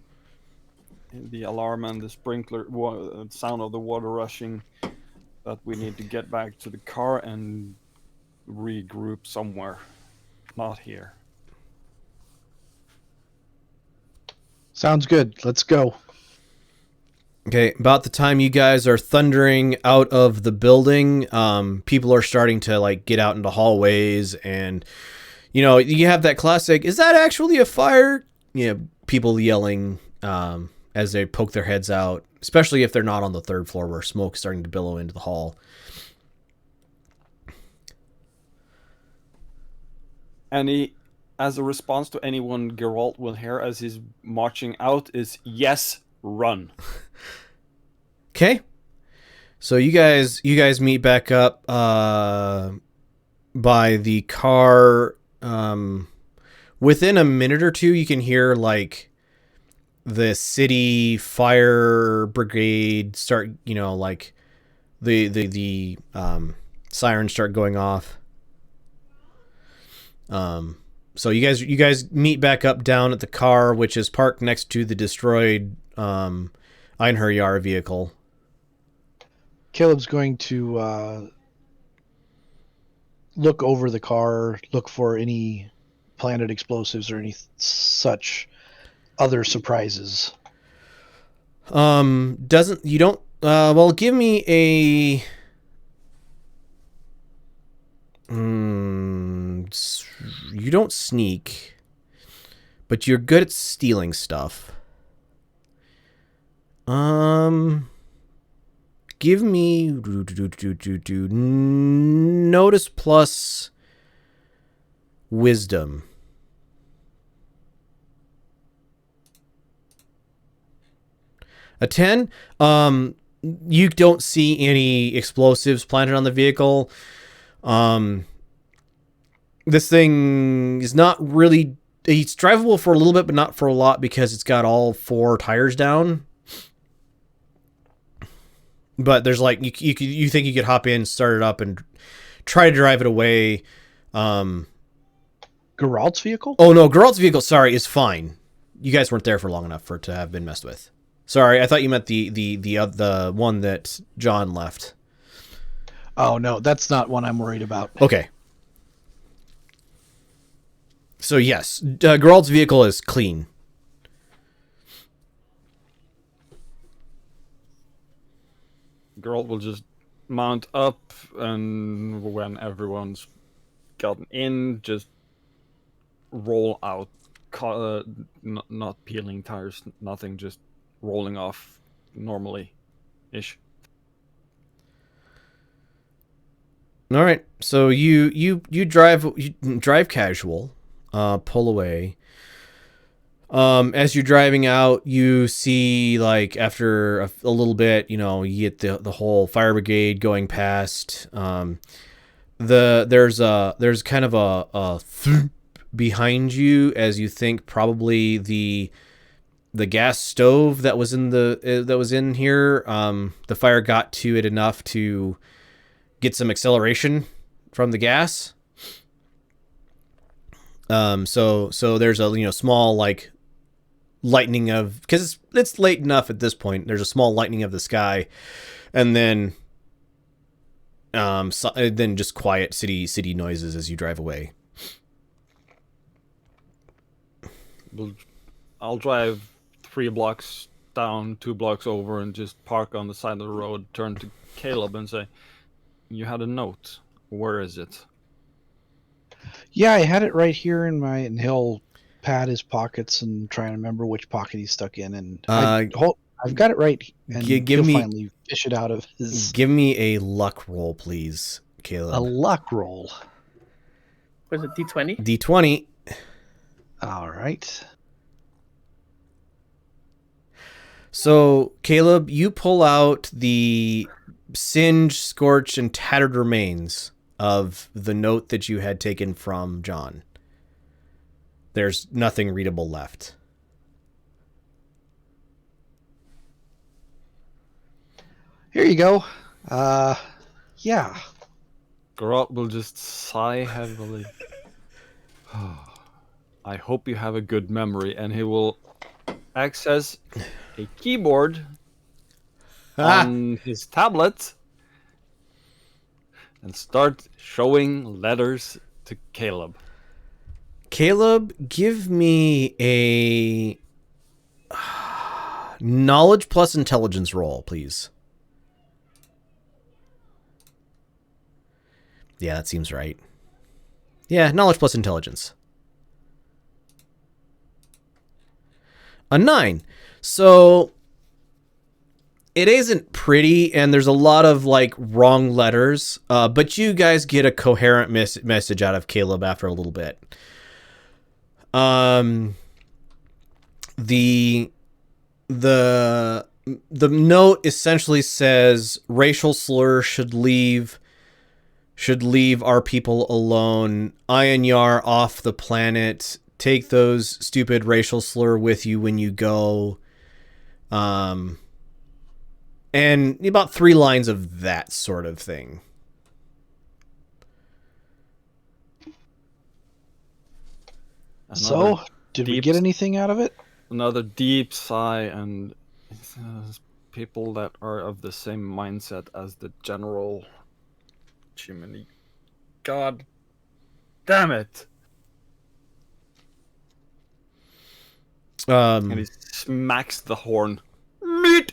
Speaker 3: alarm and the sprinkler sound of the water rushing that we need to get back to the car and regroup somewhere, not here.
Speaker 5: Sounds good. Let's go.
Speaker 1: Okay, about the time you guys are thundering out of the building, people are starting to, like, get out into hallways, and you have that classic, is that actually a fire? People yelling as they poke their heads out, especially if they're not on the third floor where smoke's starting to billow into the hall.
Speaker 3: As a response to anyone Geralt will hear as he's marching out is, yes, run.
Speaker 1: Okay. So you guys meet back up by the car. Within a minute or two, you can hear, like, the city fire brigade start, like, the sirens start going off. So you guys meet back up down at the car, which is parked next to the destroyed Einherjar vehicle.
Speaker 5: Caleb's going to look over the car, look for any planted explosives or any such other surprises.
Speaker 1: Well, give me a you don't sneak, but you're good at stealing stuff. Give me notice plus wisdom. A 10. You don't see any explosives planted on the vehicle. This thing is not really, it's drivable for a little bit, but not for a lot because it's got all four tires down. But there's, like, you think you could hop in, start it up, and try to drive it away.
Speaker 5: Geralt's vehicle?
Speaker 1: Oh no, Geralt's vehicle, sorry, is fine. You guys weren't there for long enough for it to have been messed with. Sorry, I thought you meant the one that John left.
Speaker 5: Oh no, that's not one I'm worried about.
Speaker 1: Okay. So yes, Geralt's vehicle is clean.
Speaker 3: Geralt will just mount up, and when everyone's gotten in, just roll out, not peeling tires, nothing, just rolling off normally-ish.
Speaker 1: All right, so you drive casual, pull away. As you're driving out, you see, like, after a little bit, you get the whole fire brigade going past. there's kind of a thump behind you as you think probably the gas stove that was in here, the fire got to it enough to get some acceleration from the gas. So there's a small like lightning of, because it's late enough at this point. There's a small lightning of the sky, and then then just quiet city noises as you drive away.
Speaker 3: I'll drive 3 blocks down, 2 blocks over, and just park on the side of the road. Turn to Caleb and say, "You had a note. Where is it?"
Speaker 5: Yeah, I had it right here in my, and he'll pat his pockets and try and remember which pocket he's stuck in. And I've got it right, and he'll finally fish it out of his.
Speaker 1: Give me a luck roll, please, Caleb.
Speaker 5: A luck roll.
Speaker 6: Was it D20?
Speaker 1: D20.
Speaker 5: All right.
Speaker 1: So, Caleb, you pull out the singed, scorched, and tattered remains of the note that you had taken from John. There's nothing readable left.
Speaker 5: Here you go. Yeah.
Speaker 3: Geralt will just sigh heavily. I hope you have a good memory, and he will access a keyboard on his tablet and start showing letters to Caleb.
Speaker 1: Caleb, give me a knowledge plus intelligence roll, please. Yeah, that seems right. Yeah, knowledge plus intelligence. A 9. So it isn't pretty, and there's a lot of like wrong letters, but you guys get a coherent message out of Caleb after a little bit. The note essentially says racial slur should leave our people alone. Einherjar off the planet. Take those stupid racial slur with you when you go. And about 3 lines of that sort of thing.
Speaker 5: So, did we get anything out of it?
Speaker 3: Another deep sigh, and it says, people that are of the same mindset as the general. Jiminy. God damn it. And he smacks the horn. Meat!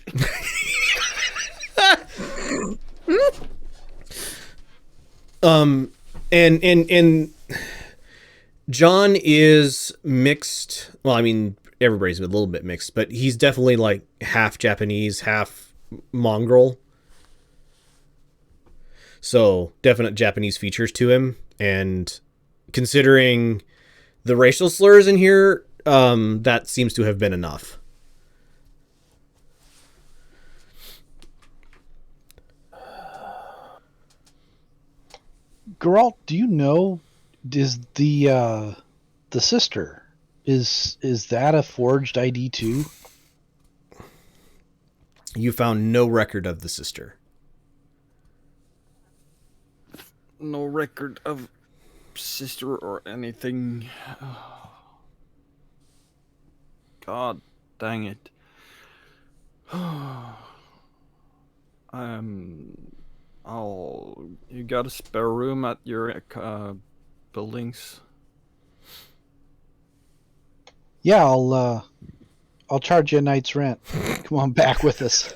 Speaker 1: And John is mixed. Well, I mean, everybody's a little bit mixed, but he's definitely like half Japanese, half mongrel. So definite Japanese features to him. And considering the racial slurs in here, that seems to have been enough.
Speaker 5: Geralt, do you know, is the sister, is that a forged ID too?
Speaker 1: You found no record of the sister.
Speaker 3: No record of sister or anything. God dang it. You got a spare room at your buildings?
Speaker 5: Yeah, I'll charge you a night's rent. Come on back with us.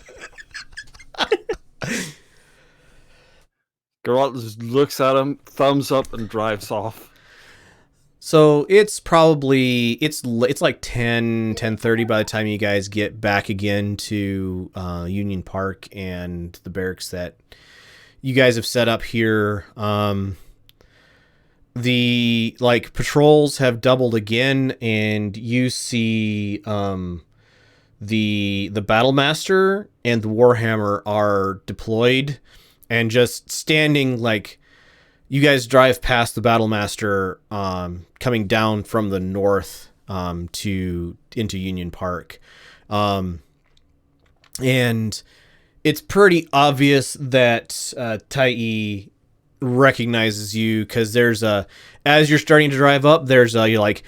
Speaker 3: Geralt just looks at him, thumbs up, and drives off.
Speaker 1: So it's probably it's like 10:30 by the time you guys get back again to Union Park and the barracks that you guys have set up here. The like patrols have doubled again, and you see the Battle Master and the Warhammer are deployed and just standing like you guys drive past the Battlemaster, coming down from the north into Union Park, and it's pretty obvious that Tai recognizes you, because there's as you're starting to drive up, there's you're like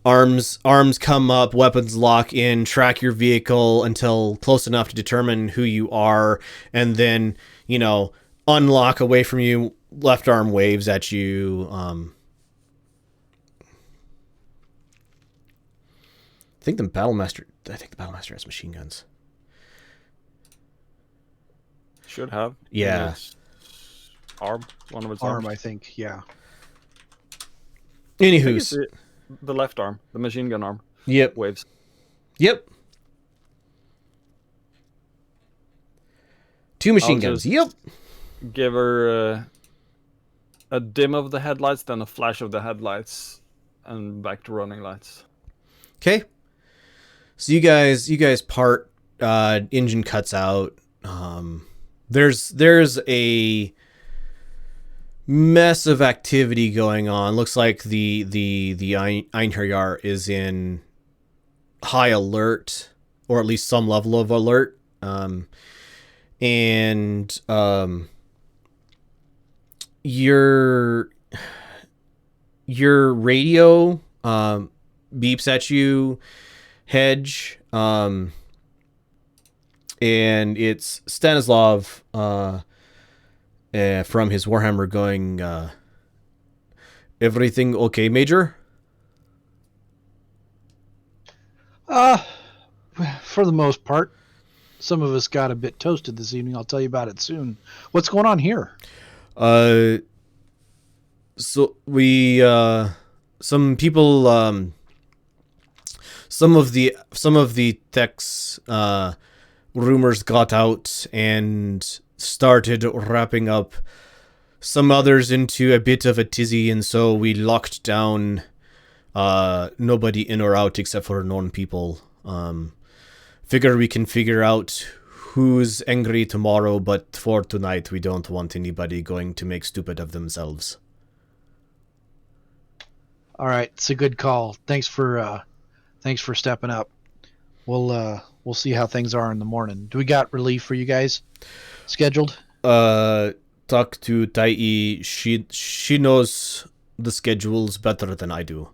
Speaker 1: arms come up, weapons lock in, track your vehicle until close enough to determine who you are, and then unlock away from you. Left arm waves at you. I think the Battlemaster has machine guns.
Speaker 3: Should have.
Speaker 1: Yeah.
Speaker 3: One of its
Speaker 5: Arm,
Speaker 3: arms.
Speaker 5: I think. Yeah.
Speaker 3: I think it's
Speaker 1: Anywho's.
Speaker 3: the left arm, the machine gun arm.
Speaker 1: Yep.
Speaker 3: Waves.
Speaker 1: Yep. 2 machine
Speaker 3: I'll
Speaker 1: guns.
Speaker 3: just
Speaker 1: Yep.
Speaker 3: Give her a dim of the headlights, then a flash of the headlights, and back to running lights.
Speaker 1: Okay. So you guys part. Engine cuts out. There's a mess of activity going on. Looks like the Einherjar is in high alert, or at least some level of alert. And your radio beeps at you, Hedge, and it's Stanislav from his Warhammer going, everything okay, Major?
Speaker 5: For the most part. Some of us got a bit toasted this evening. I'll tell you about it soon. What's going on here?
Speaker 1: So we some people some of the techs rumors got out and started wrapping up some others into a bit of a tizzy, and so we locked down nobody in or out except for known people. Figure we can figure out who's angry tomorrow, but for tonight we don't want anybody going to make stupid of themselves.
Speaker 5: All right, it's a good call. Thanks for stepping up. We'll see how things are in the morning. Do we got relief for you guys scheduled?
Speaker 1: Talk to Tai. She knows the schedules better than I do.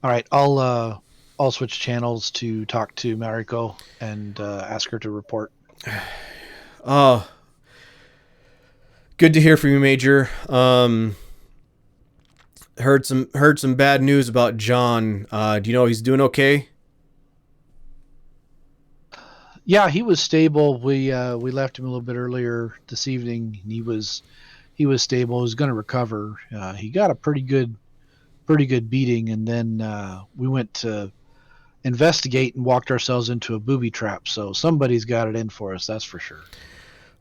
Speaker 5: All right, I'll switch channels to talk to Mariko and ask her to report.
Speaker 1: Oh, good to hear from you, Major. Heard some bad news about John. Do you know he's doing okay?
Speaker 5: Yeah, he was stable. We left him a little bit earlier this evening. And he was stable. He was going to recover. He got a pretty good beating, and then we went to investigate and walked ourselves into a booby trap. So somebody's got it in for us, that's for sure.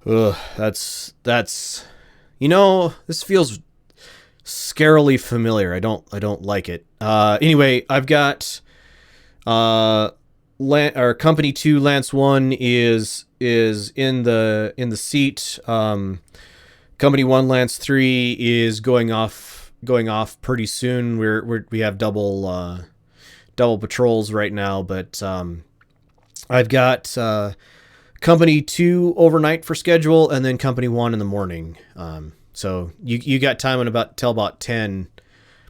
Speaker 1: Ugh, that's this feels scarily familiar. I don't like it. Anyway, I've got our Company 2 Lance 1 is in the seat. Company 1 Lance 3 is going off pretty soon. We have double patrols right now, but I've got Company 2 overnight for schedule, and then Company 1 in the morning. So you got time till about 10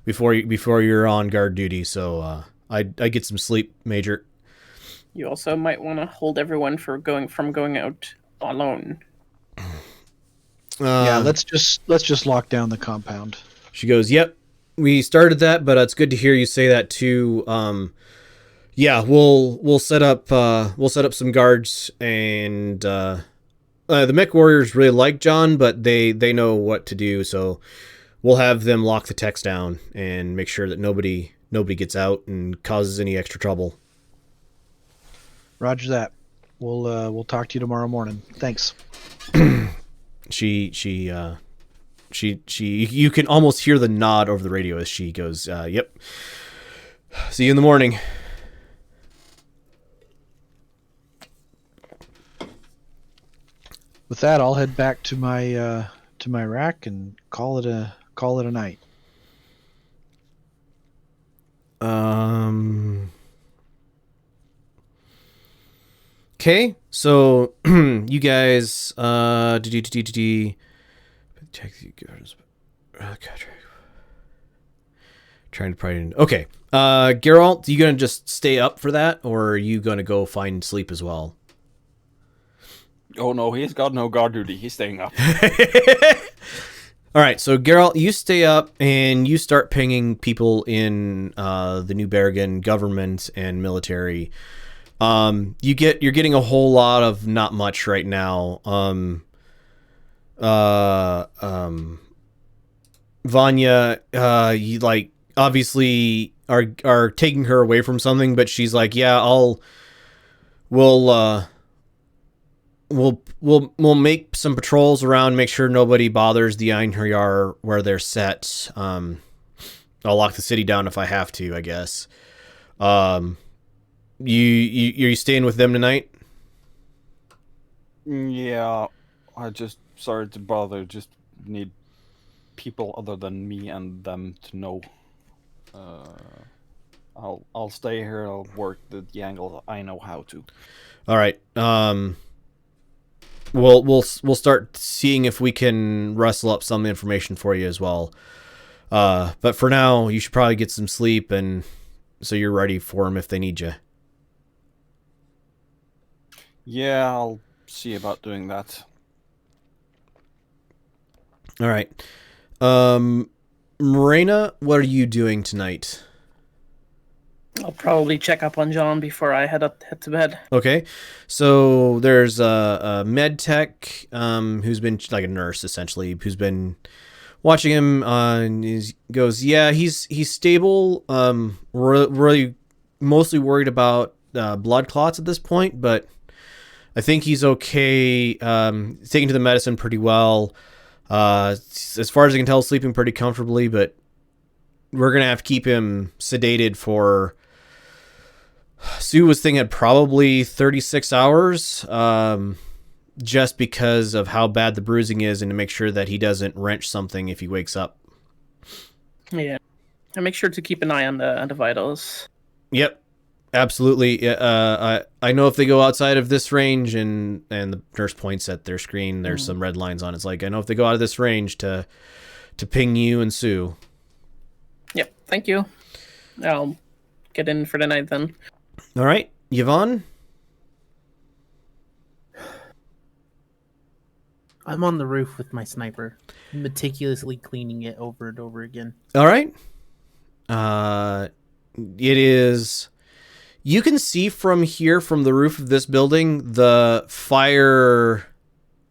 Speaker 1: before you're on guard duty. So I get some sleep, Major.
Speaker 6: You also might want to hold everyone from going out alone.
Speaker 5: Yeah, let's just lock down the compound.
Speaker 1: She goes, "Yep, we started that, but it's good to hear you say that too." Yeah, we'll set up some guards, and the mech warriors really like John, but they know what to do, so we'll have them lock the techs down and make sure that nobody gets out and causes any extra trouble.
Speaker 5: Roger that. We'll talk to you tomorrow morning. Thanks.
Speaker 1: She you can almost hear the nod over the radio as she goes, "Yep. See you in the morning."
Speaker 5: With that, I'll head back to my to my rack and call it a night.
Speaker 1: Okay, so you guys check the trying to probably okay. Geralt, you gonna just stay up for that, or are you gonna go find sleep as well?
Speaker 3: Oh no, he's got no guard duty. He's staying up.
Speaker 1: All right, so Geralt, you stay up and you start pinging people in the New Bergen government and military. You're getting a whole lot of not much right now. Vanya, you like obviously are taking her away from something, but she's like, yeah, we'll make some patrols around, make sure nobody bothers the Einherjar where they're set. I'll lock the city down if I have to, I guess. You staying with them tonight?
Speaker 3: Yeah, I just sorry to bother. Just need people other than me and them to know. I'll stay here. I'll work the angle I know how to.
Speaker 1: All right. We'll start seeing if we can rustle up some information for you as well. But for now, you should probably get some sleep, and so you're ready for them if they need you.
Speaker 3: Yeah, I'll see about doing that.
Speaker 1: All right. Morena, what are you doing tonight?
Speaker 6: I'll probably check up on John before I head to bed.
Speaker 1: Okay, so there's a med tech who's been like a nurse essentially, who's been watching him. And he goes, yeah, he's stable. Really mostly worried about blood clots at this point, but I think he's okay. Taking to the medicine pretty well. As far as I can tell, sleeping pretty comfortably, but we're gonna have to keep him sedated for. Sue was thinking probably 36 hours, just because of how bad the bruising is, and to make sure that he doesn't wrench something if he wakes up.
Speaker 6: Yeah, and make sure to keep an eye on the vitals.
Speaker 1: Yep, absolutely. I know if they go outside of this range, and the nurse points at their screen, there's some red lines on it. It's like, I know if they go out of this range to ping you and Sue.
Speaker 6: Yep, thank you. I'll get in for the night then.
Speaker 1: All right, Yvonne?
Speaker 4: I'm on the roof with my sniper, meticulously cleaning it over and over again.
Speaker 1: All right. It is... You can see from here, from the roof of this building, the fire,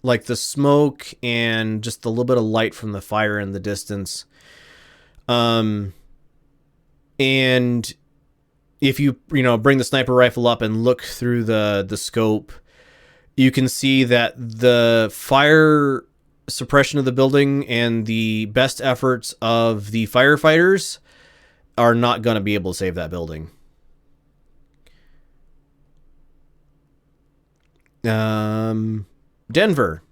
Speaker 1: like the smoke and just a little bit of light from the fire in the distance. And if you bring the sniper rifle up and look through the scope, you can see that the fire suppression of the building and the best efforts of the firefighters are not going to be able to save that building. Denver.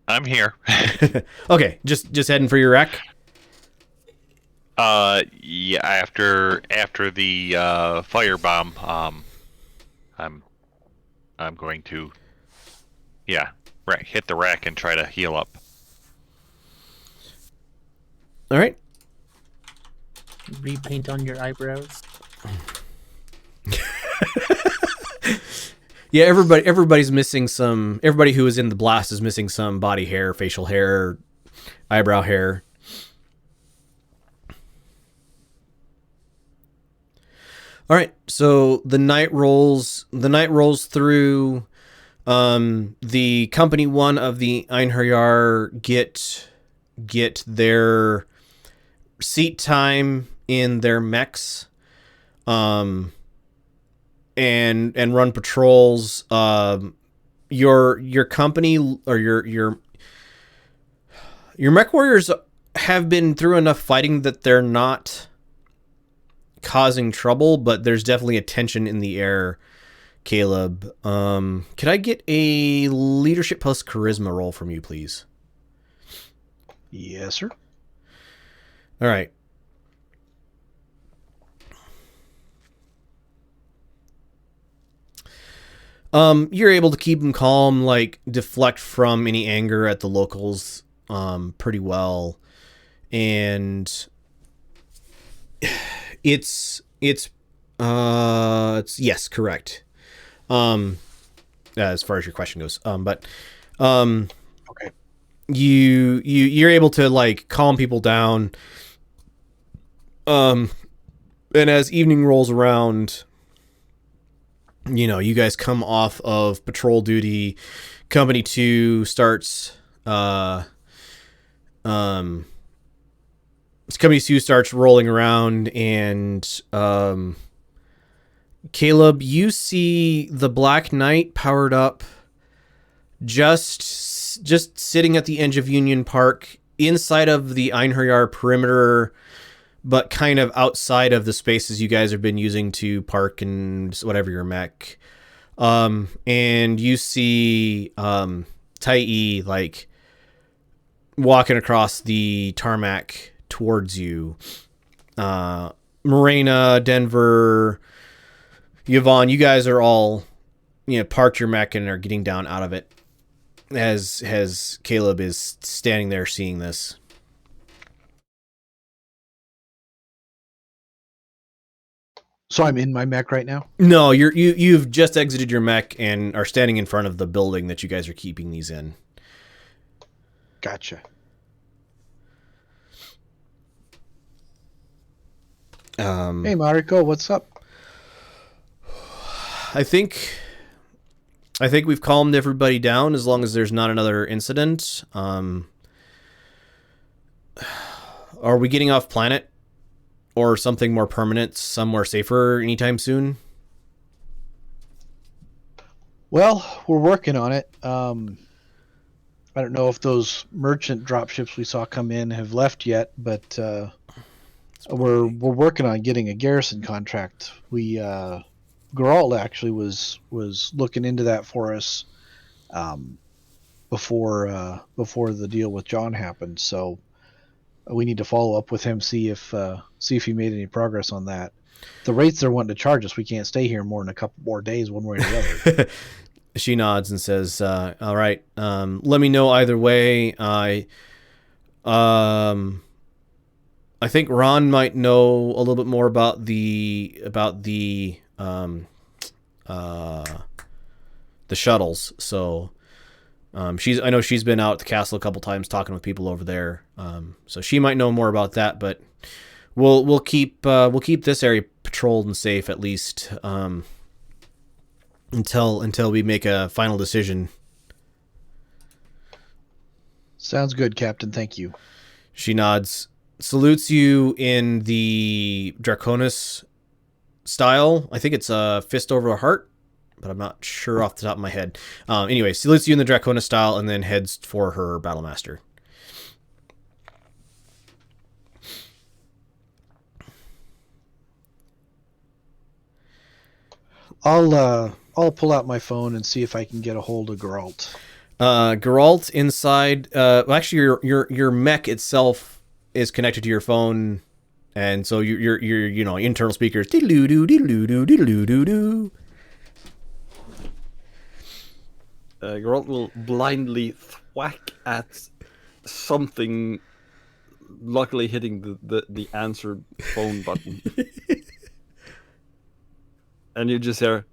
Speaker 2: I'm here.
Speaker 1: Okay, just heading for your rack.
Speaker 2: Yeah. After the firebomb, I'm going to, hit the rack and try to heal up.
Speaker 1: All right.
Speaker 4: Repaint on your eyebrows.
Speaker 1: Yeah, everybody's missing some. Everybody who was in the blast is missing some body hair, facial hair, eyebrow hair. All right, so the night rolls through. The company one of the Einherjar get their seat time in their mechs, and run patrols. Your company or your mech warriors have been through enough fighting that they're not causing trouble, but there's definitely a tension in the air, Caleb. Could I get a leadership plus charisma roll from you, please?
Speaker 5: Yes, sir.
Speaker 1: All right. You're able to keep them calm, like deflect from any anger at the locals, pretty well, and it's yes, correct. As far as your question goes,
Speaker 5: Okay.
Speaker 1: you're able to like calm people down, and as evening rolls around, you know, you guys come off of patrol duty. Company 2 starts Company 2 starts rolling around, and Caleb, you see the Black Knight powered up, just sitting at the edge of Union Park, inside of the Einherjar perimeter, but kind of outside of the spaces you guys have been using to park and whatever your mech. And you see Tai like walking across the tarmac towards you. Morena, Denver, Yvonne, you guys are all, you know, parked your mech and are getting down out of it as Caleb is standing there seeing this.
Speaker 5: So I'm in my mech right now?
Speaker 1: No, you've just exited your mech and are standing in front of the building that you guys are keeping these in.
Speaker 5: Gotcha. Hey, Mariko, what's up?
Speaker 1: I think we've calmed everybody down as long as there's not another incident. Are we getting off planet or something more permanent, somewhere safer anytime soon?
Speaker 5: Well, we're working on it. I don't know if those merchant dropships we saw come in have left yet, but we're working on getting a garrison contract. Geralt actually was looking into that for us before the deal with John happened. So we need to follow up with him, see if he made any progress on that. The rates they're wanting to charge us, we can't stay here more than a couple more days, one way or the other.
Speaker 1: She nods and says, "All right. Let me know either way. I think Ron might know a little bit more about the shuttles. So I know she's been out at the castle a couple times talking with people over there. So she might know more about that. But we'll keep this area patrolled and safe at least until we make a final decision."
Speaker 5: Sounds good, Captain. Thank you.
Speaker 1: She nods, salutes you in the Draconis style. I think it's a fist over a heart, but I'm not sure off the top of my head. Anyway, salutes you in the Draconis style and then heads for her Battlemaster.
Speaker 5: I'll pull out my phone and see if I can get a hold of Geralt.
Speaker 1: Geralt inside. Actually, your mech itself is connected to your phone, and so your internal speakers. Diddle-doo, diddle-doo, diddle-doo.
Speaker 3: Geralt will blindly thwack at something, luckily hitting the answer phone button. And you just hear...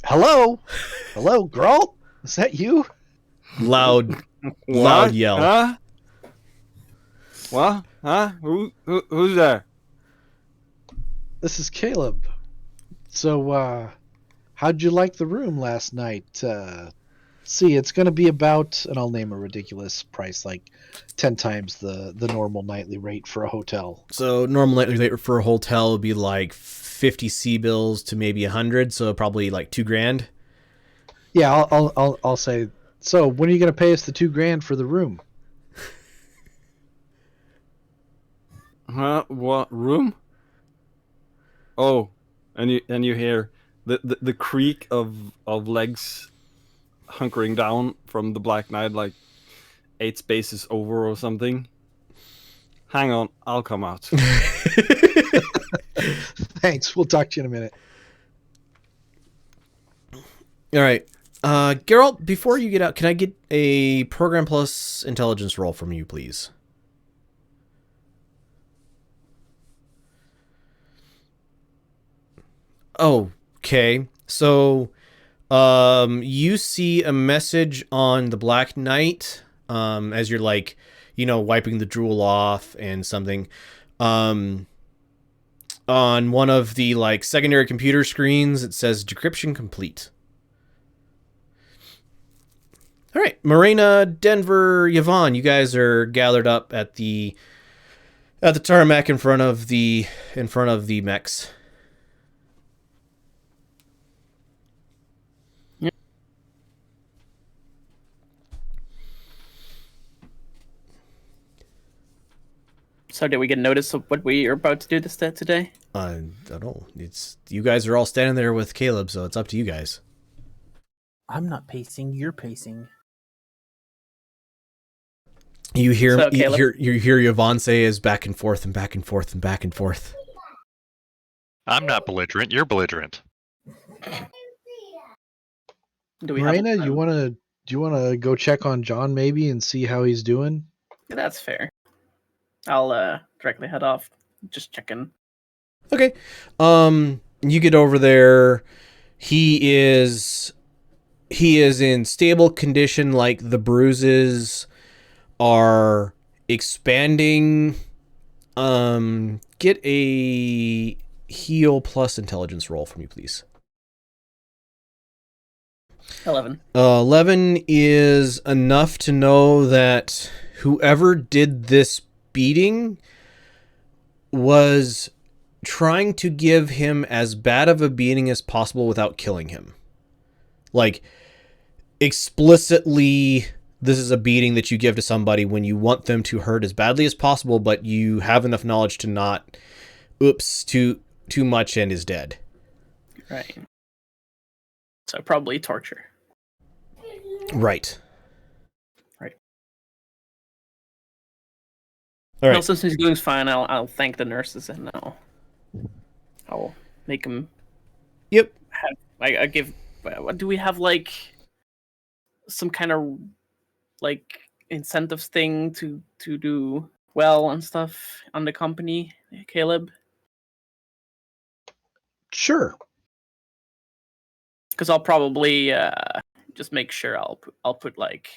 Speaker 5: Hello, Geralt? Is that you?
Speaker 1: Loud yell.
Speaker 3: Huh? What? Huh? Who's there?
Speaker 5: This is Caleb. So, how'd you like the room last night? See, it's going to be about, and I'll name a ridiculous price, like 10 times the normal nightly rate for a hotel.
Speaker 1: So normal nightly rate for a hotel would be like 50 C bills to maybe 100, so probably like $2,000.
Speaker 5: Yeah, I'll say. So when are you going to pay us the $2,000 for the room?
Speaker 3: Huh? What room? Oh, and you hear the creak of legs hunkering down from the Black Knight, like 8 spaces over or something. Hang on, I'll come out.
Speaker 5: Thanks. We'll talk to you in a minute.
Speaker 1: All right. Geralt, before you get out, can I get a program plus intelligence roll from you, please? Okay. So, you see a message on the Black Knight, as you're like, wiping the drool off and something. On one of the like secondary computer screens, it says decryption complete. All right, Marina, Denver, Yvonne, you guys are gathered up at the tarmac in front of the mechs.
Speaker 6: So did we get notice of what we are about to do this today?
Speaker 1: I don't know. It's you guys are all standing there with Caleb, so it's up to you guys.
Speaker 4: I'm not pacing. You're pacing.
Speaker 1: You hear
Speaker 6: So, Caleb?
Speaker 1: you hear Yvonne say is back and forth and back and forth and back and forth.
Speaker 2: I'm not belligerent. You're belligerent.
Speaker 6: Do we
Speaker 5: Marina,
Speaker 6: have?
Speaker 5: do you wanna go check on John maybe and see how he's doing?
Speaker 6: That's fair. I'll directly head off. Just checking.
Speaker 1: Okay. You get over there. He is in stable condition. Like the bruises are expanding. Get a heal plus intelligence roll for me, please.
Speaker 6: 11.
Speaker 1: 11 is enough to know that whoever did this beating was trying to give him as bad of a beating as possible without killing him. Like, explicitly, this is a beating that you give to somebody when you want them to hurt as badly as possible, but you have enough knowledge to not, too much and is dead.
Speaker 6: Right. So probably torture.
Speaker 1: Right.
Speaker 6: Right.
Speaker 1: All right.
Speaker 6: No, since he's doing fine, I'll thank the nurses and I'll make him.
Speaker 1: Yep.
Speaker 6: I give. What do we have, like some kind of like incentives thing to do well and stuff on the company, Caleb?
Speaker 5: Sure.
Speaker 6: Because I'll probably just make sure I'll put like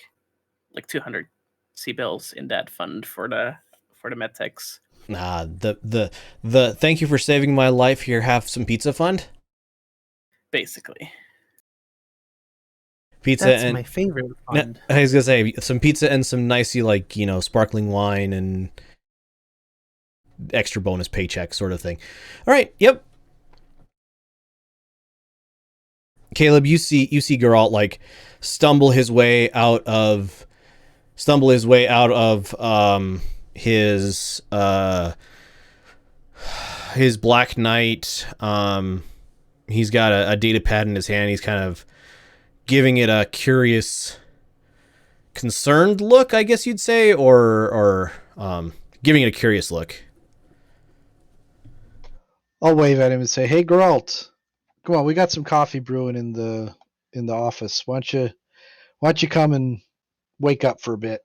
Speaker 6: 200 C-bills in that fund for the medtechs.
Speaker 1: Nah, the thank you for saving my life. Here, have some pizza fund.
Speaker 6: Basically.
Speaker 1: Pizza
Speaker 4: That's
Speaker 1: and
Speaker 4: my favorite fund.
Speaker 1: I was gonna say some pizza and some nicey sparkling wine and extra bonus paycheck sort of thing. All right, yep. Caleb, you see Geralt like stumble his way out of his Black Knight. He's got a data pad in his hand. He's kind of giving it a curious, concerned look, I guess you'd say, or giving it a curious look.
Speaker 5: I'll wave at him and say, "Hey, Geralt, come on, we got some coffee brewing in the office. Why don't you come and wake up for a bit?"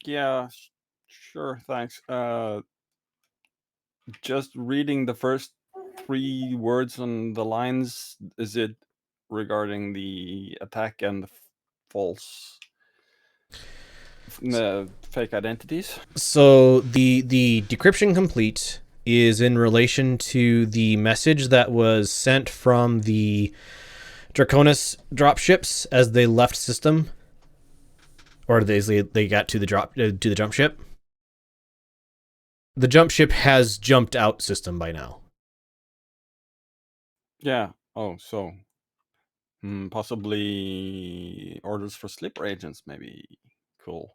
Speaker 3: Yeah, sure, thanks. Just reading the first 3 words on the lines, is it regarding the attack and the false fake identities?
Speaker 1: So the decryption complete is in relation to the message that was sent from the Draconis dropships as they left system, or they got to the jump ship. The jump ship has jumped out system by now.
Speaker 3: Yeah. Oh, so possibly orders for sleeper agents, maybe. Cool.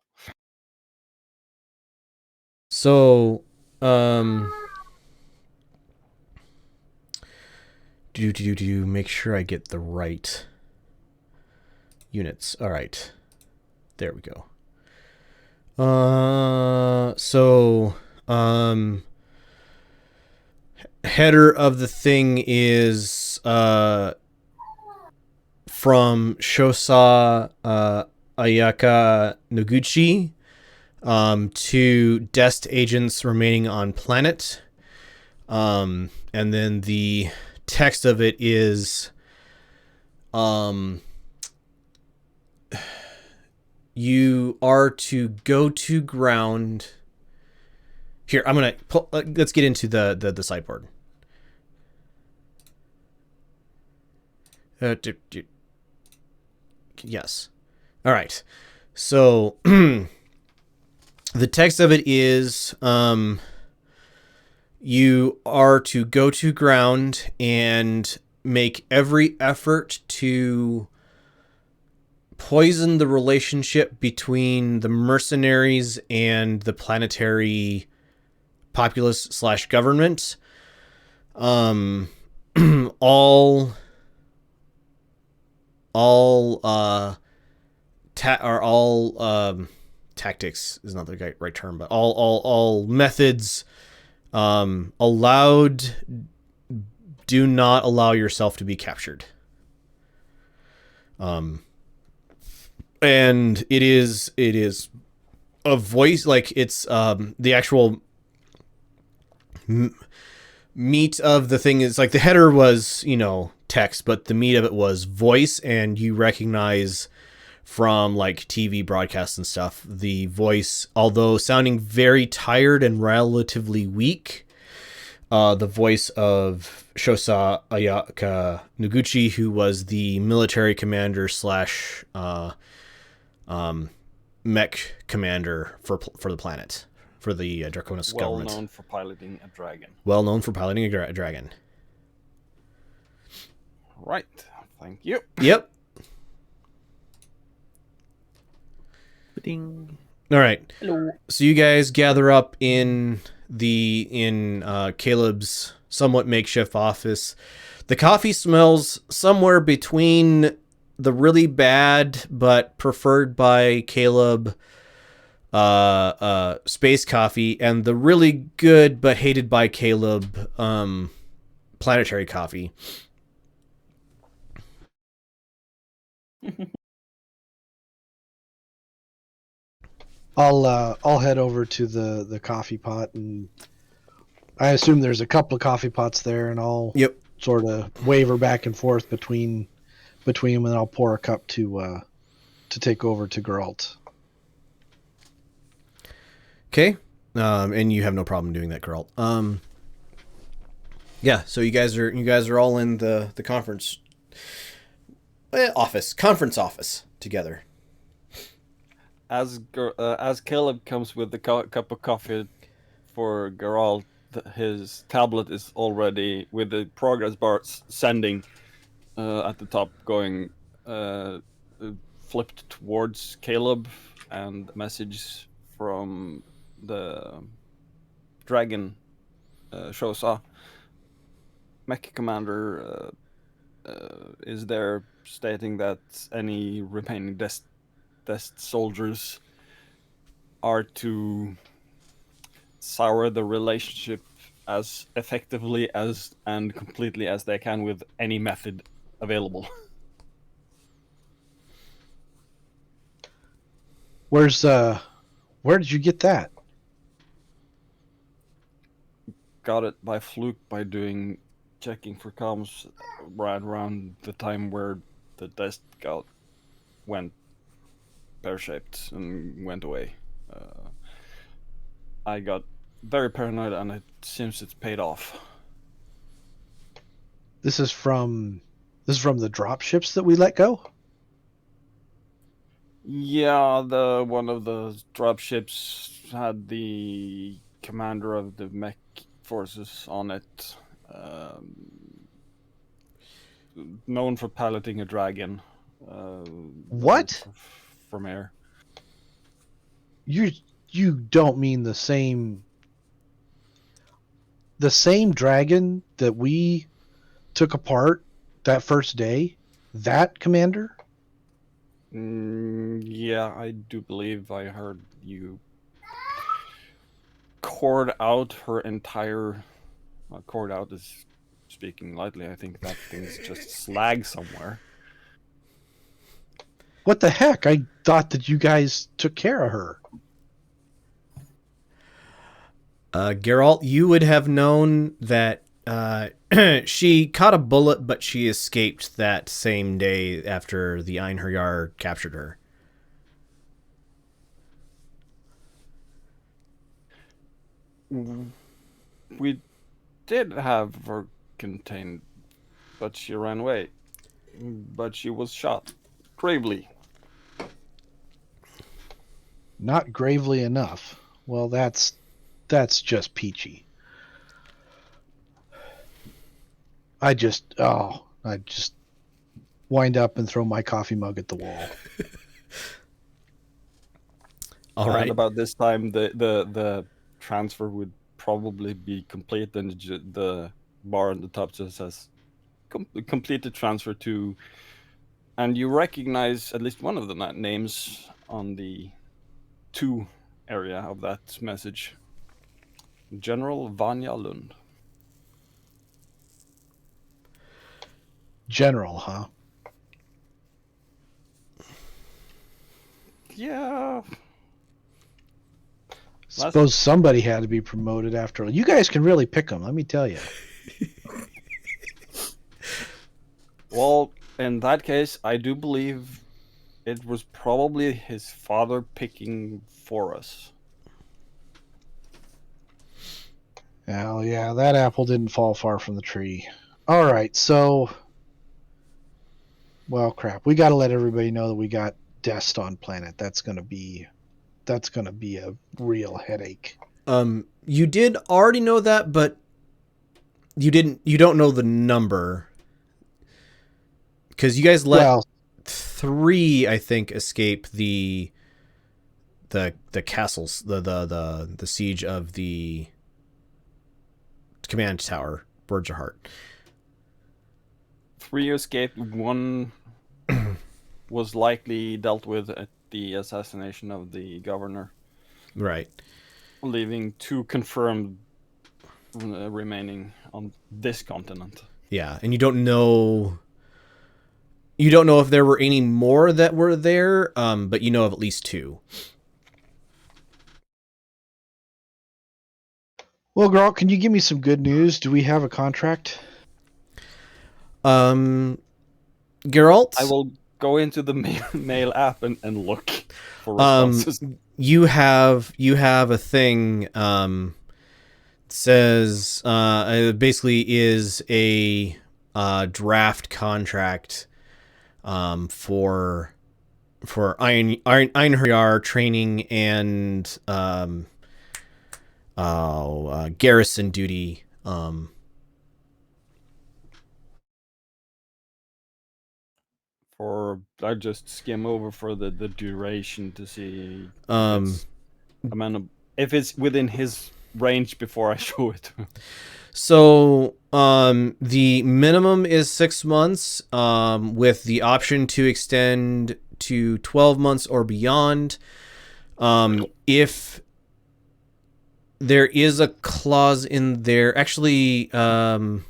Speaker 1: So, make sure I get the right units. All right, there we go. Header of the thing is from Shosa Ayaka Noguchi to Dest agents remaining on planet. And then the text of it is you are to go to ground. Here, I'm gonna pull, let's get into the sideboard. Yes. All right. So the text of it is you are to go to ground and make every effort to poison the relationship between the mercenaries and the planetary populace / government. All tactics is not the right term, but all methods allowed do not allow yourself to be captured. And it is a voice, like it's the actual meat of the thing is like the header was, text, but the meat of it was voice, and you recognize from like TV broadcasts and stuff, the voice, although sounding very tired and relatively weak, the voice of Shosa Ayaka Noguchi, who was the military commander / mech commander for the planet, for the Draconis government.
Speaker 3: Well known for piloting a dragon.
Speaker 1: Well known for piloting a dragon.
Speaker 3: Right. Thank you.
Speaker 1: Yep.
Speaker 4: Ding.
Speaker 1: All right.
Speaker 6: Hello.
Speaker 1: So you guys gather up in Caleb's somewhat makeshift office. The coffee smells somewhere between the really bad but preferred by Caleb space coffee and the really good but hated by Caleb planetary coffee.
Speaker 5: I'll head over to the coffee pot, and I assume there's a couple of coffee pots there, and I'll sort of waver back and forth between them, and I'll pour a cup to take over to Geralt.
Speaker 1: Okay. And you have no problem doing that, Geralt. Yeah, so you guys are all in the conference conference office together.
Speaker 3: As Caleb comes with the cup of coffee for Geralt, his tablet is already with the progress bar sending at the top, going flipped towards Caleb, and a message from the dragon Shosa mech commander is there, stating that any remaining Dest soldiers are to sour the relationship as effectively as and completely as they can with any method available.
Speaker 5: Where did you get that?
Speaker 3: Got it by fluke by checking for comms right around the time where the Dest went pear-shaped and went away. I got very paranoid, and it seems it's paid off.
Speaker 5: This is from the drop ships that we let go?
Speaker 3: Yeah, one of the drop ships had the commander of the mech forces on it. Known for piloting a dragon.
Speaker 5: What?
Speaker 3: From air.
Speaker 5: You don't mean the same the same dragon that we took apart that first day, that commander?
Speaker 3: Yeah, I do believe I heard you cord out her entire. Cord out is speaking lightly. I think that thing's just slag somewhere.
Speaker 5: What the heck? I thought that you guys took care of her.
Speaker 1: Geralt, you would have known that she caught a bullet, but she escaped that same day after the Einherjar captured her.
Speaker 3: We did have her contained, but she ran away. But she was shot gravely.
Speaker 5: Not gravely enough. Well, that's just peachy. I just wind up and throw my coffee mug at the wall.
Speaker 1: All
Speaker 3: And
Speaker 1: right.
Speaker 3: about this time, the transfer would probably be complete, and the bar on the top just says complete the transfer to, and you recognize at least one of the names on the to area of that message. General Vanya Lund.
Speaker 5: General, huh?
Speaker 3: Yeah.
Speaker 5: Suppose somebody had to be promoted after all. You guys can really pick them, let me tell you.
Speaker 3: Well, in that case, I do believe it was probably his father picking for us.
Speaker 5: Well, yeah, that apple didn't fall far from the tree. All right, so, well, crap. We got to let everybody know that we got Dest on planet. That's gonna be a real headache.
Speaker 1: You did already know that, but you don't know the number. Because you guys let 3, I think, escape the castles, the siege of the command tower, Burgerheart.
Speaker 3: 3 escaped. 1 was likely dealt with at the assassination of the governor.
Speaker 1: Right.
Speaker 3: Leaving 2 confirmed remaining on this continent.
Speaker 1: Yeah, and you don't know if there were any more that were there, but you know of at least 2.
Speaker 5: Well, Geralt, can you give me some good news? Do we have a contract?
Speaker 1: Geralt,
Speaker 3: I will go into the mail app and look for responses.
Speaker 1: You have a thing says it basically is a draft contract for Einherjar training and garrison duty.
Speaker 3: For I just skim over for the duration to see if it's within his range before I show it.
Speaker 1: So the minimum is 6 months with the option to extend to 12 months or beyond. If there is a clause in there, actually, you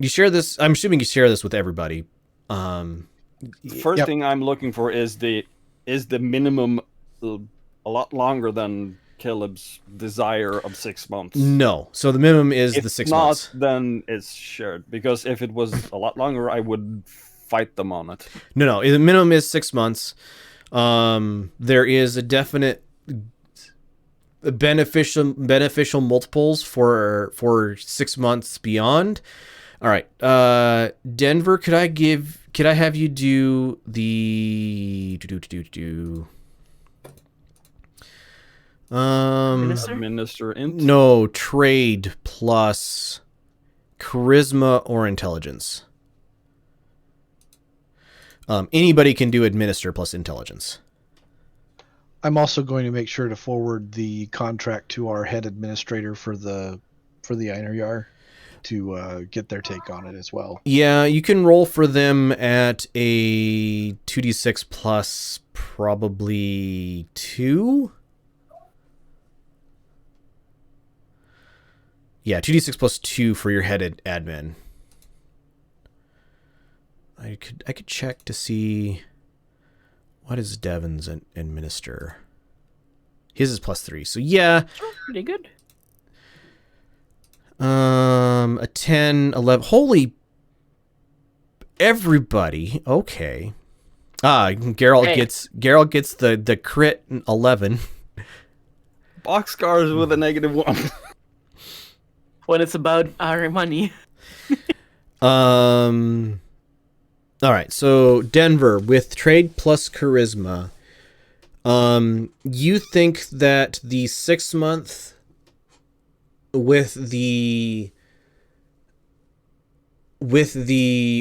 Speaker 1: share this. I'm assuming you share this with everybody.
Speaker 3: The first thing I'm looking for is the minimum a lot longer than Caleb's desire of 6 months.
Speaker 1: No, so the minimum is
Speaker 3: if
Speaker 1: the 6
Speaker 3: not,
Speaker 1: months.
Speaker 3: Then it's shared, because if it was a lot longer, I would fight them on it.
Speaker 1: No, the minimum is 6 months. There is a definite beneficial multiples for 6 months beyond. All right, Denver, could I have you do the
Speaker 3: Administer int?
Speaker 1: No, trade plus charisma or intelligence. Anybody can do administer plus intelligence.
Speaker 5: I'm also going to make sure to forward the contract to our head administrator for the for the Einherjar to get their take on it as well.
Speaker 1: Yeah, you can roll for them at a 2d6 plus probably 2. Yeah, 2d6 plus 2 for your head admin. I could check to see what is Devin's administer. His is plus 3. So yeah,
Speaker 6: Pretty good.
Speaker 1: a 10, 11. Holy, everybody. Okay. Geralt gets the crit 11.
Speaker 3: Boxcars with a -1.
Speaker 6: When it's about our money.
Speaker 1: All right. So Denver with trade plus charisma. You think that the 6 month with the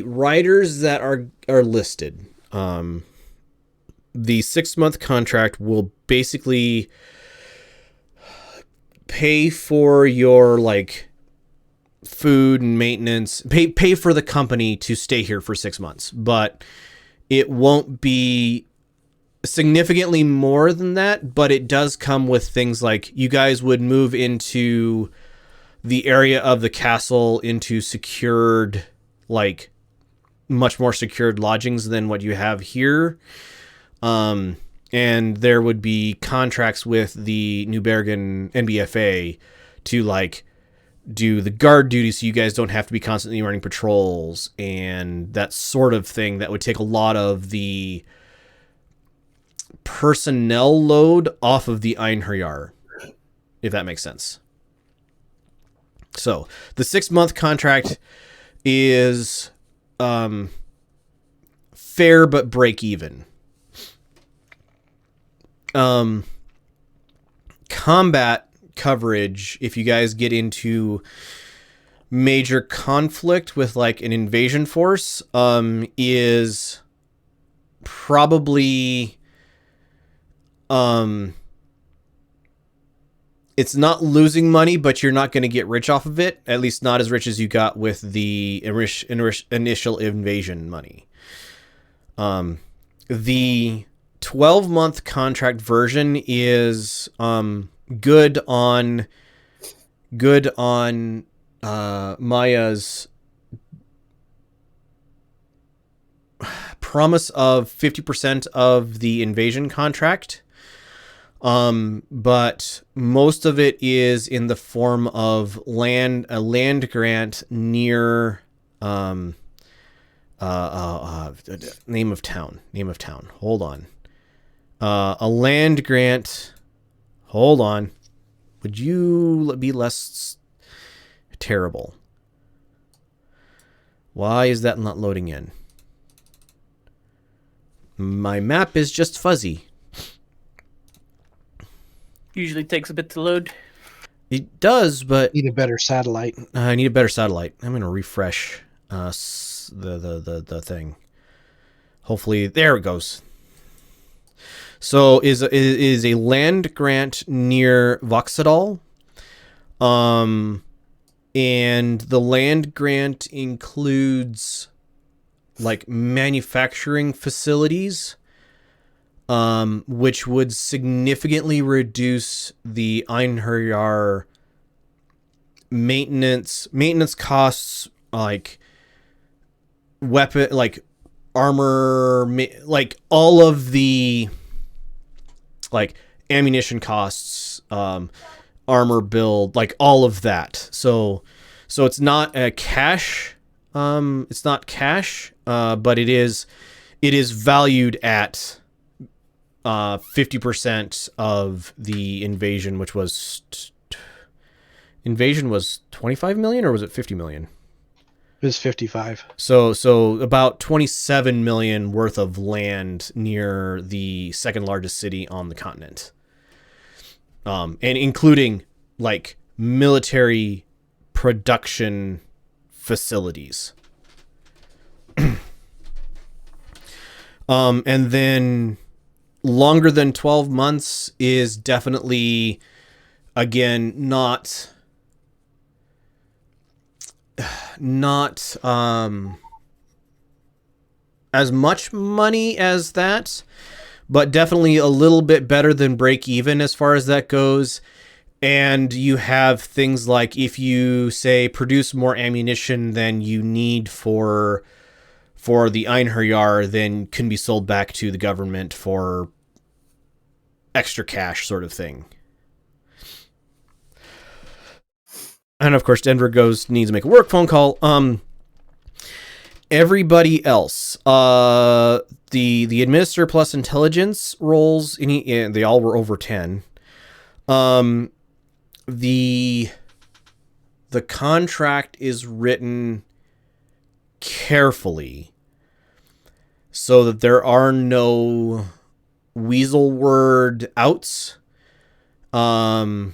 Speaker 1: riders that are listed, the 6 month contract will basically pay for your like food and maintenance, pay for the company to stay here for 6 months, but it won't be significantly more than that. But it does come with things like you guys would move into the area of the castle into secured, like much more secured lodgings than what you have here. And there would be contracts with the New Bergen NBFA to like do the guard duty so you guys don't have to be constantly running patrols and that sort of thing that would take a lot of the personnel load off of the Einherjar, if that makes sense. So the 6 month contract is fair but break even. Combat coverage, if you guys get into major conflict with like an invasion force, is probably it's not losing money, but you're not going to get rich off of it. At least not as rich as you got with the initial invasion money. The 12-month contract version is good on Maya's promise of 50% of the invasion contract. But most of it is in the form of a land grant near, name of town. Hold on. A land grant. Hold on. Would you be less terrible? Why is that not loading in? My map is just fuzzy.
Speaker 6: Usually takes a bit to load.
Speaker 1: It does, but
Speaker 5: Need a better satellite.
Speaker 1: I need a better satellite. I'm gonna refresh the thing. Hopefully, there it goes. So is a land grant near Voxadal, and the land grant includes like manufacturing facilities, which would significantly reduce the Einherjar maintenance costs, like weapon, like armor, like all of the like ammunition costs, armor build, like all of that. So it's not a cash. It's not cash, but it is valued at 50% of the invasion, which was 25 million, or was it 50 million?
Speaker 5: It was 55.
Speaker 1: So about 27 million worth of land near the second largest city on the continent. And including like military production facilities. And then longer than 12 months is definitely, again, not not as much money as that, but definitely a little bit better than break even as far as that goes. And you have things like if you say produce more ammunition than you need for the Einherjar, then can be sold back to the government for extra cash, sort of thing. And of course, Denver needs to make a work phone call. Everybody else, the administrator plus intelligence rolls, they all were over 10. The contract is written carefully so that there are no weasel word outs. So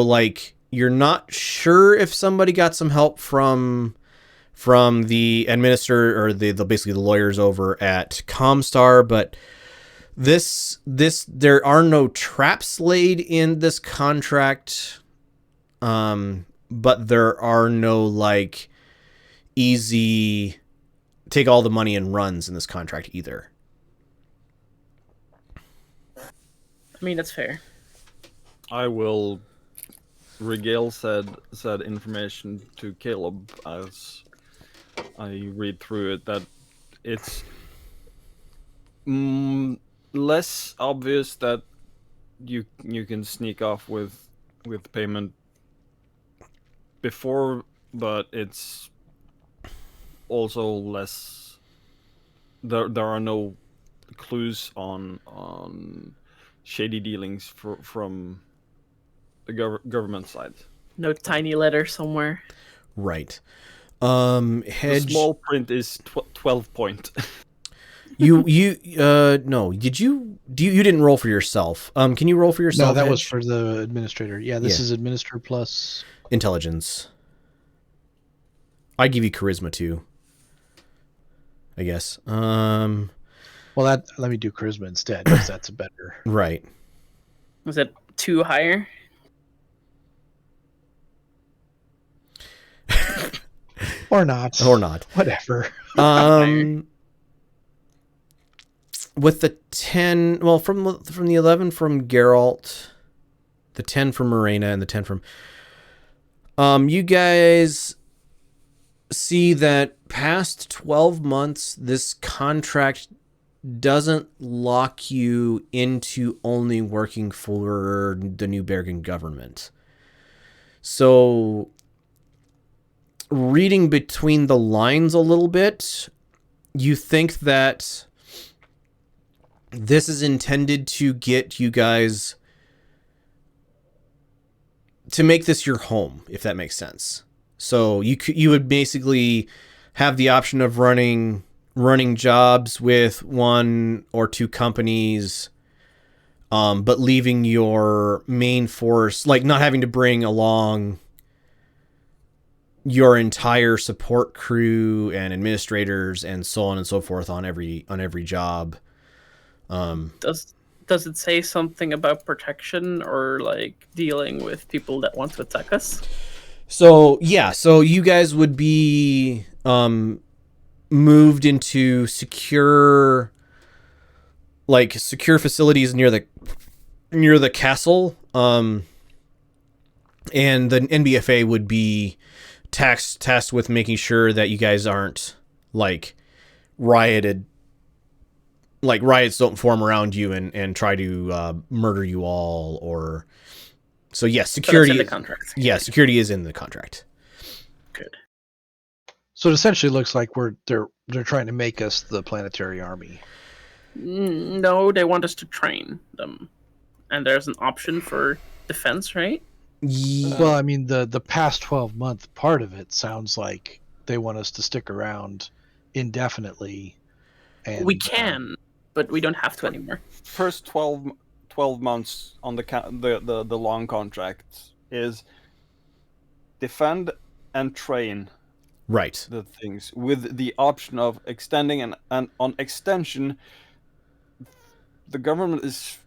Speaker 1: like you're not sure if somebody got some help from the administrator or the basically the lawyers over at Comstar, but there are no traps laid in this contract, but there are no like easy take all the money and runs in this contract either.
Speaker 6: I mean, that's fair.
Speaker 3: I will regale said information to Caleb as I read through it, that it's less obvious that you can sneak off with payment before, but it's also less. There are no clues on shady dealings from the government side.
Speaker 6: No tiny letter somewhere.
Speaker 1: Right.
Speaker 3: The
Speaker 1: Hedge.
Speaker 3: small print is 12 point.
Speaker 1: No. You didn't roll for yourself. Can you roll for yourself?
Speaker 5: No, that
Speaker 1: Hedge?
Speaker 5: was for the administrator. Yeah, this is administrator plus
Speaker 1: intelligence. I give you charisma too, I guess.
Speaker 5: Well, let me do charisma instead because that's a better.
Speaker 1: Right.
Speaker 6: Was it 2 higher?
Speaker 5: Or not. Whatever.
Speaker 1: With the 10, well, from the 11 from Geralt, the 10 from Morena, and the 10 from you guys see that past 12 months, this contract doesn't lock you into only working for the New Bergen government. So reading between the lines a little bit, you think that this is intended to get you guys to make this your home, if that makes sense. So you would basically have the option of running jobs with 1 or 2 companies, but leaving your main force, like not having to bring along your entire support crew and administrators and so on and so forth on every job.
Speaker 6: Does it say something about protection or like dealing with people that want to attack us?
Speaker 1: So you guys would be moved into secure facilities near the castle, and the NBFA would be tasked with making sure that you guys aren't like riots don't form around you and try to murder you all, or so yes, security
Speaker 6: in the contract.
Speaker 1: Yeah, security is in the contract.
Speaker 6: Good.
Speaker 5: So it essentially looks like they're trying to make us the planetary army.
Speaker 6: No, they want us to train them, and there's an option for defense, right?
Speaker 5: Well, I mean, the past 12-month part of it sounds like they want us to stick around indefinitely. And
Speaker 6: we can, but we don't have to anymore.
Speaker 3: First 12 months on the long contract is defend and train.
Speaker 1: Right.
Speaker 3: The things with the option of extending, and on extension, the government is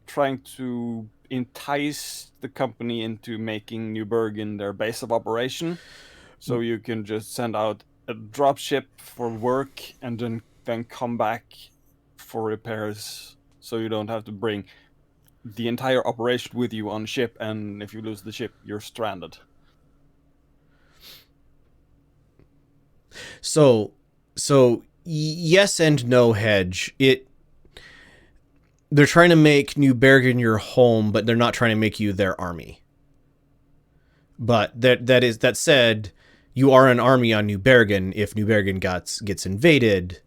Speaker 3: trying to entice the company into making New Bergen their base of operation, so you can just send out a dropship for work and then come back for repairs, so you don't have to bring the entire operation with you on ship, and if you lose the ship, you're stranded.
Speaker 1: So yes and no, Hedge. They're trying to make New Bergen your home, but they're not trying to make you their army. But that said, you are an army on New Bergen if New Bergen gets invaded.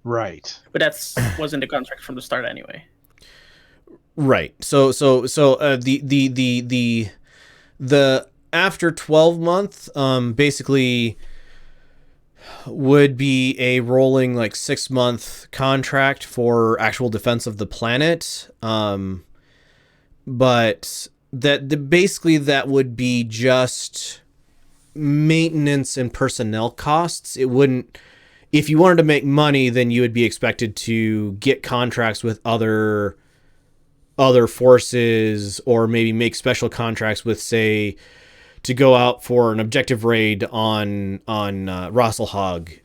Speaker 5: Right.
Speaker 6: But that's wasn't the contract from the start anyway.
Speaker 1: Right. So the after 12 month basically would be a rolling like 6-month contract for actual defense of the planet. But basically that would be just maintenance and personnel costs. It wouldn't, if you wanted to make money, then you would be expected to get contracts with other forces, or maybe make special contracts with, say, to go out for an objective raid on Rosselhog.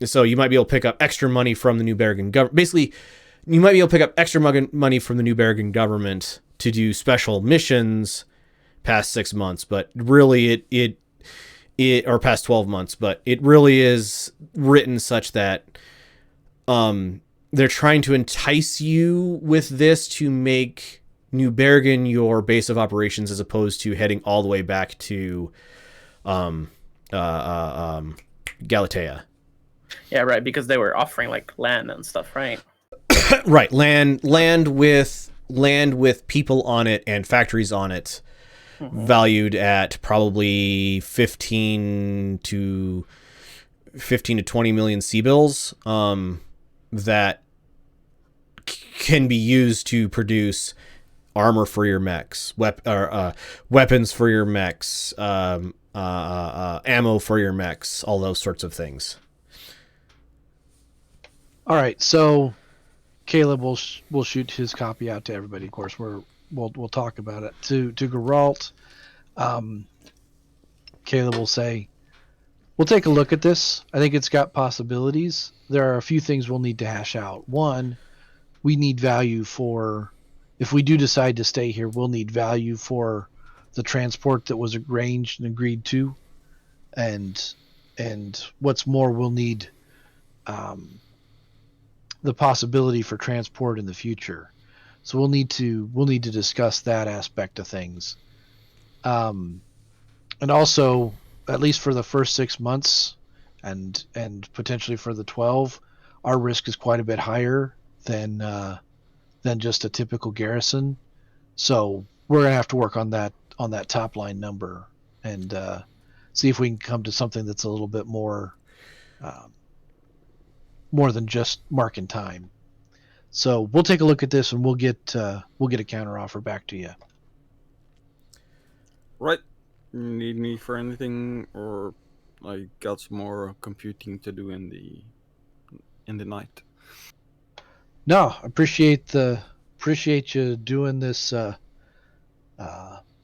Speaker 1: So you might be able to pick up extra money from the New Bergen government. Basically, you might be able to pick up extra money from the New Bergen government to do special missions past 6 months, but really it or past 12 months, but it really is written such that they're trying to entice you with this to make New Bergen your base of operations, as opposed to heading all the way back to Galatea.
Speaker 6: Yeah, right, because they were offering like land and stuff, right?
Speaker 1: Right, land with people on it and factories on it, valued at probably 15 to 20 million C-bills that can be used to produce armor for your mechs, weapons for your mechs, ammo for your mechs, all those sorts of things.
Speaker 5: All right, so Caleb will shoot his copy out to everybody. Of course, we'll talk about it to Geralt. Caleb will say, "We'll take a look at this. I think it's got possibilities. There are a few things we'll need to hash out. One, we need value for, if we do decide to stay here, we'll need value for the transport that was arranged and agreed to, and what's more, we'll need the possibility for transport in the future. So we'll need to discuss that aspect of things. And also, at least for the first 6 months, and potentially for the 12, our risk is quite a bit higher than just a typical garrison. So we're gonna have to work on that top line number, and see if we can come to something that's a little bit more than just marking time. So we'll take a look at this, and we'll get a counter offer back to you.
Speaker 3: Right. You need me for anything, or I got some more computing to do in the night?
Speaker 5: No, appreciate you doing this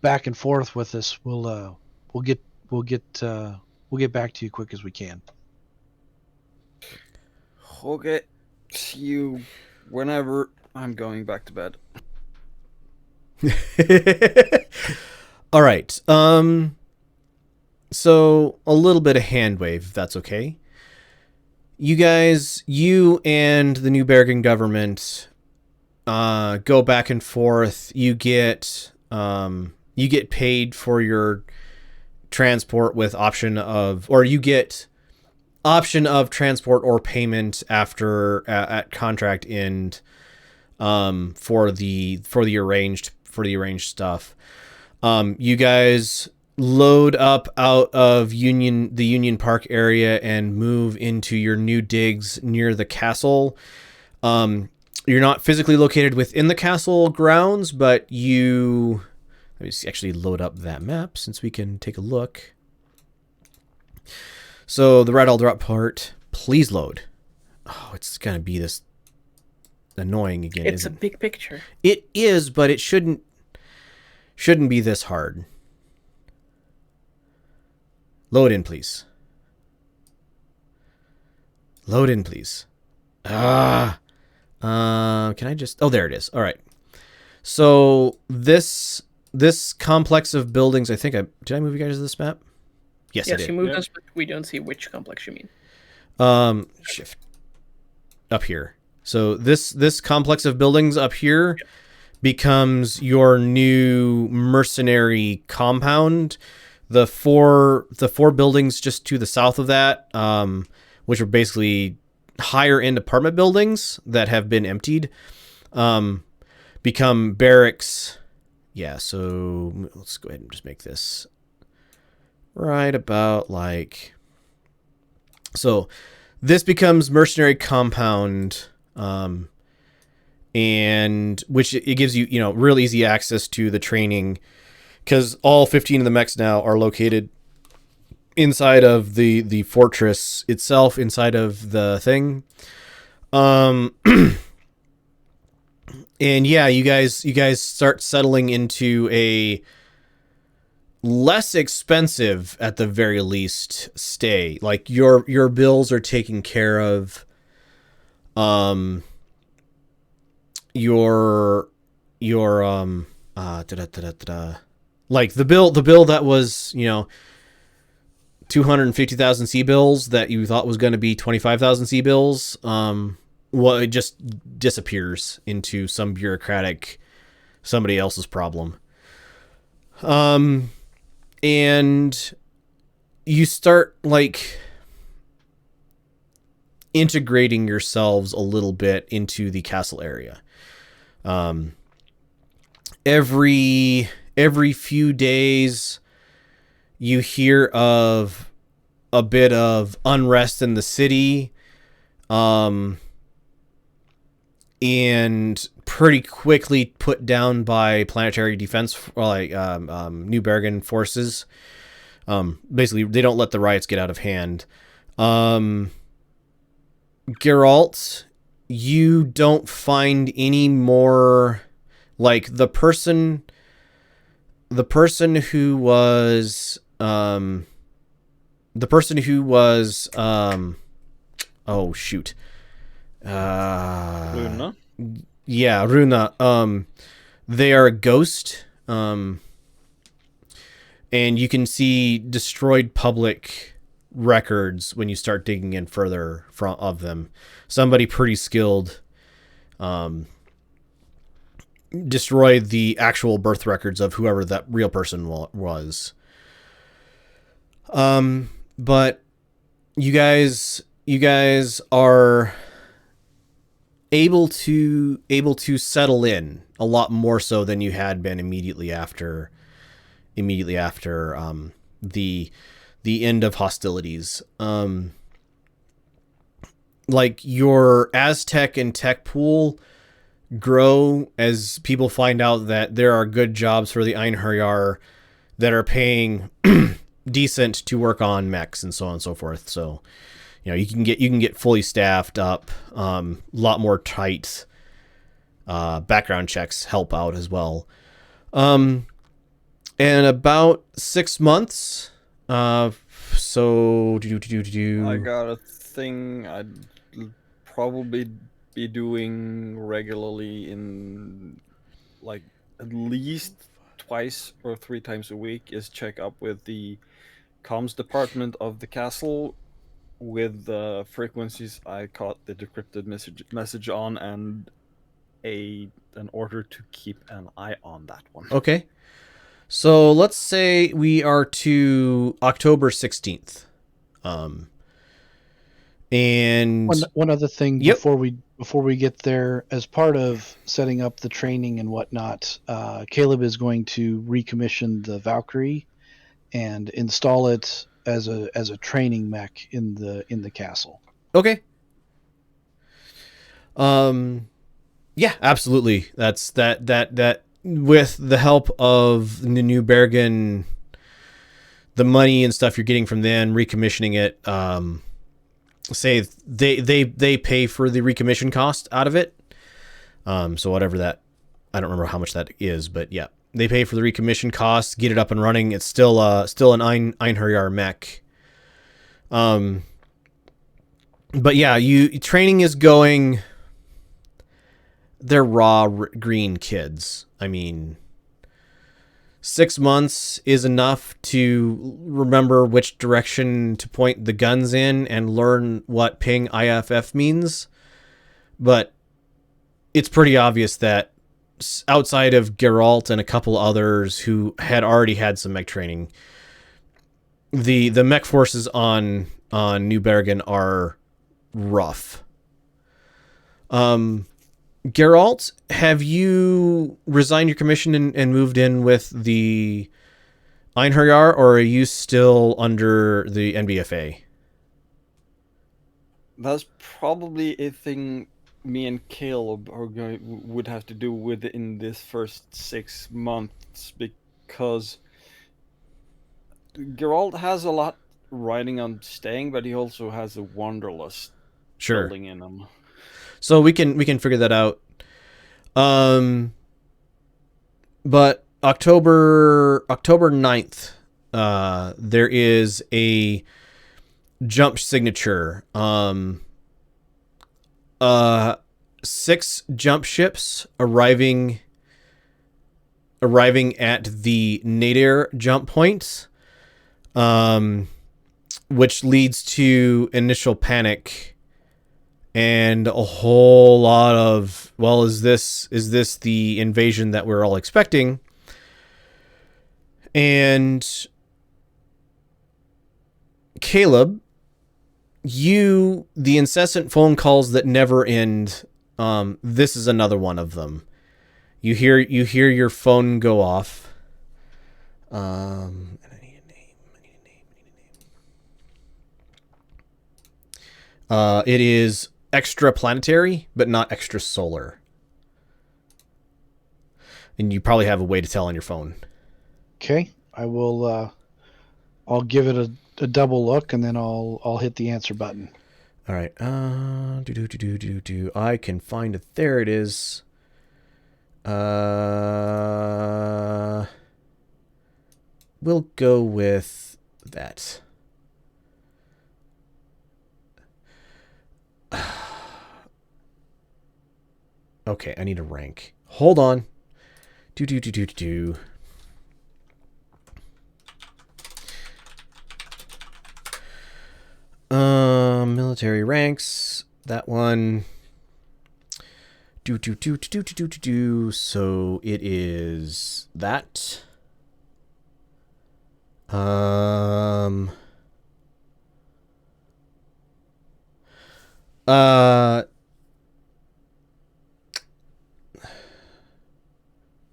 Speaker 5: back and forth with us. We'll get back to you quick as we can.
Speaker 3: Okay. See you whenever. I'm going back to bed.
Speaker 1: All right. So a little bit of hand wave, if that's okay. You guys, you and the New Bergen government go back and forth. You get paid for your transport with option of, or you get option of transport or payment after at contract end for the arranged stuff. You guys load up out of the Union Park area and move into your new digs near the castle. You're not physically located within the castle grounds, but let me actually load up that map since we can take a look. So the red all drop part, please load. Oh, it's gonna be this annoying again.
Speaker 6: It's
Speaker 1: isn't
Speaker 6: a big picture.
Speaker 1: It is, but it shouldn't be this hard. Load in, please. Load in, please. Can I just... Oh, there it is. All right. So this complex of buildings, I think did I move you guys to this map? Yes, I
Speaker 6: Yes,
Speaker 1: did.
Speaker 6: you moved us, but we don't see which complex you mean.
Speaker 1: Shift up here. So this complex of buildings up here becomes your new mercenary compound. The four buildings just to the south of that, which are basically higher end apartment buildings that have been emptied, become barracks. Yeah, so let's go ahead and just make this right about like... So this becomes mercenary compound, and which it gives you, real easy access to the training, because all 15 of the mechs now are located inside of the fortress itself, inside of the thing. And yeah, you guys start settling into a less expensive, at the very least, stay. Like your bills are taken care of. Like the bill that was 250,000 C bills that you thought was going to be 25,000 C bills, it just disappears into some bureaucratic somebody else's problem. And you start like integrating yourselves a little bit into the castle area. Every few days you hear of a bit of unrest in the city, and pretty quickly put down by planetary defense, like New Bergen forces. Basically, they don't let the riots get out of hand. Geralt, you don't find any more, like the person who was oh shoot.
Speaker 3: Runa?
Speaker 1: Yeah, Runa. They are a ghost. And you can see destroyed public records when you start digging in further of them. Somebody pretty skilled destroyed the actual birth records of whoever that real person was. But you guys are able to settle in a lot more so than you had been immediately after the end of hostilities. Like your Aztec and tech pool grow as people find out that there are good jobs for the Einherjar that are paying decent to work on mechs and so on and so forth. So, you can get fully staffed up. A lot more tight background checks help out as well. And about 6 months. So
Speaker 3: I got a thing I'd probably be doing regularly in like at least twice or 3 times a week is check up with the comms department of the castle with the frequencies I caught the decrypted message on, and an order to keep an eye on that one.
Speaker 1: Okay. So let's say we are to October 16th. And
Speaker 5: one other thing.
Speaker 1: Yep.
Speaker 5: before we get there, as part of setting up the training and whatnot, Caleb is going to recommission the Valkyrie and install it as a training mech in the castle.
Speaker 1: Okay. Yeah, absolutely. That's that with the help of the New Bergen, the money and stuff you're getting from them recommissioning it, say they pay for the recommission cost out of it. So whatever that, I don't remember how much that is, but yeah, they pay for the recommission costs, get it up and running. It's still an Einherjar mech. But yeah, training is going. They're raw green kids. I mean, 6 months is enough to remember which direction to point the guns in and learn what ping IFF means. But it's pretty obvious that outside of Geralt and a couple others who had already had some mech training, the mech forces on New Bergen are rough. Geralt, have you resigned your commission and moved in with the Einherjar, or are you still under the NBFA?
Speaker 3: That's probably a thing me and Caleb would have to do within this first 6 months, because Geralt has a lot riding on staying, but he also has a wanderlust building in him.
Speaker 1: So we can figure that out. But October 9th, there is a jump signature. 6 jump ships arriving at the nadir jump point, which leads to initial panic and a whole lot of, well, is this the invasion that we're all expecting? And Caleb, the incessant phone calls that never end, this is another one of them. You hear your phone go off. I need a name. It is extraplanetary, but not extra solar. And you probably have a way to tell on your phone.
Speaker 5: Okay, I will. I'll give it a double look, and then I'll hit the answer button.
Speaker 1: All right. I can find it. There it is. We'll go with that. Okay, I need a rank. Hold on. Military ranks. That one. So it is that.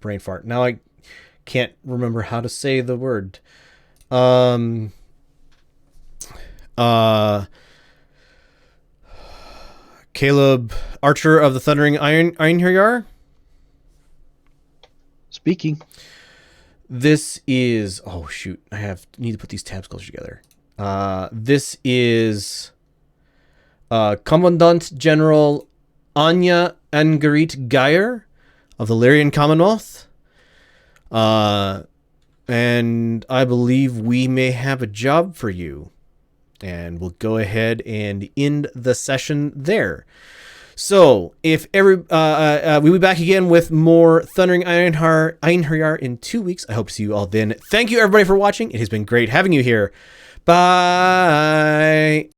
Speaker 1: Brain fart. Now I can't remember how to say the word. Caleb, Archer of the Thundering Einherjar.
Speaker 5: Speaking.
Speaker 1: This is, oh shoot, need to put these tabs closer together. This is Commandant General Anya Angarit Geyer of the Lyrian Commonwealth. And I believe we may have a job for you. And we'll go ahead and end the session there. So, if we'll be back again with more Thundering Einherjar in 2 weeks. I hope to see you all then. Thank you, everybody, for watching. It has been great having you here. Bye.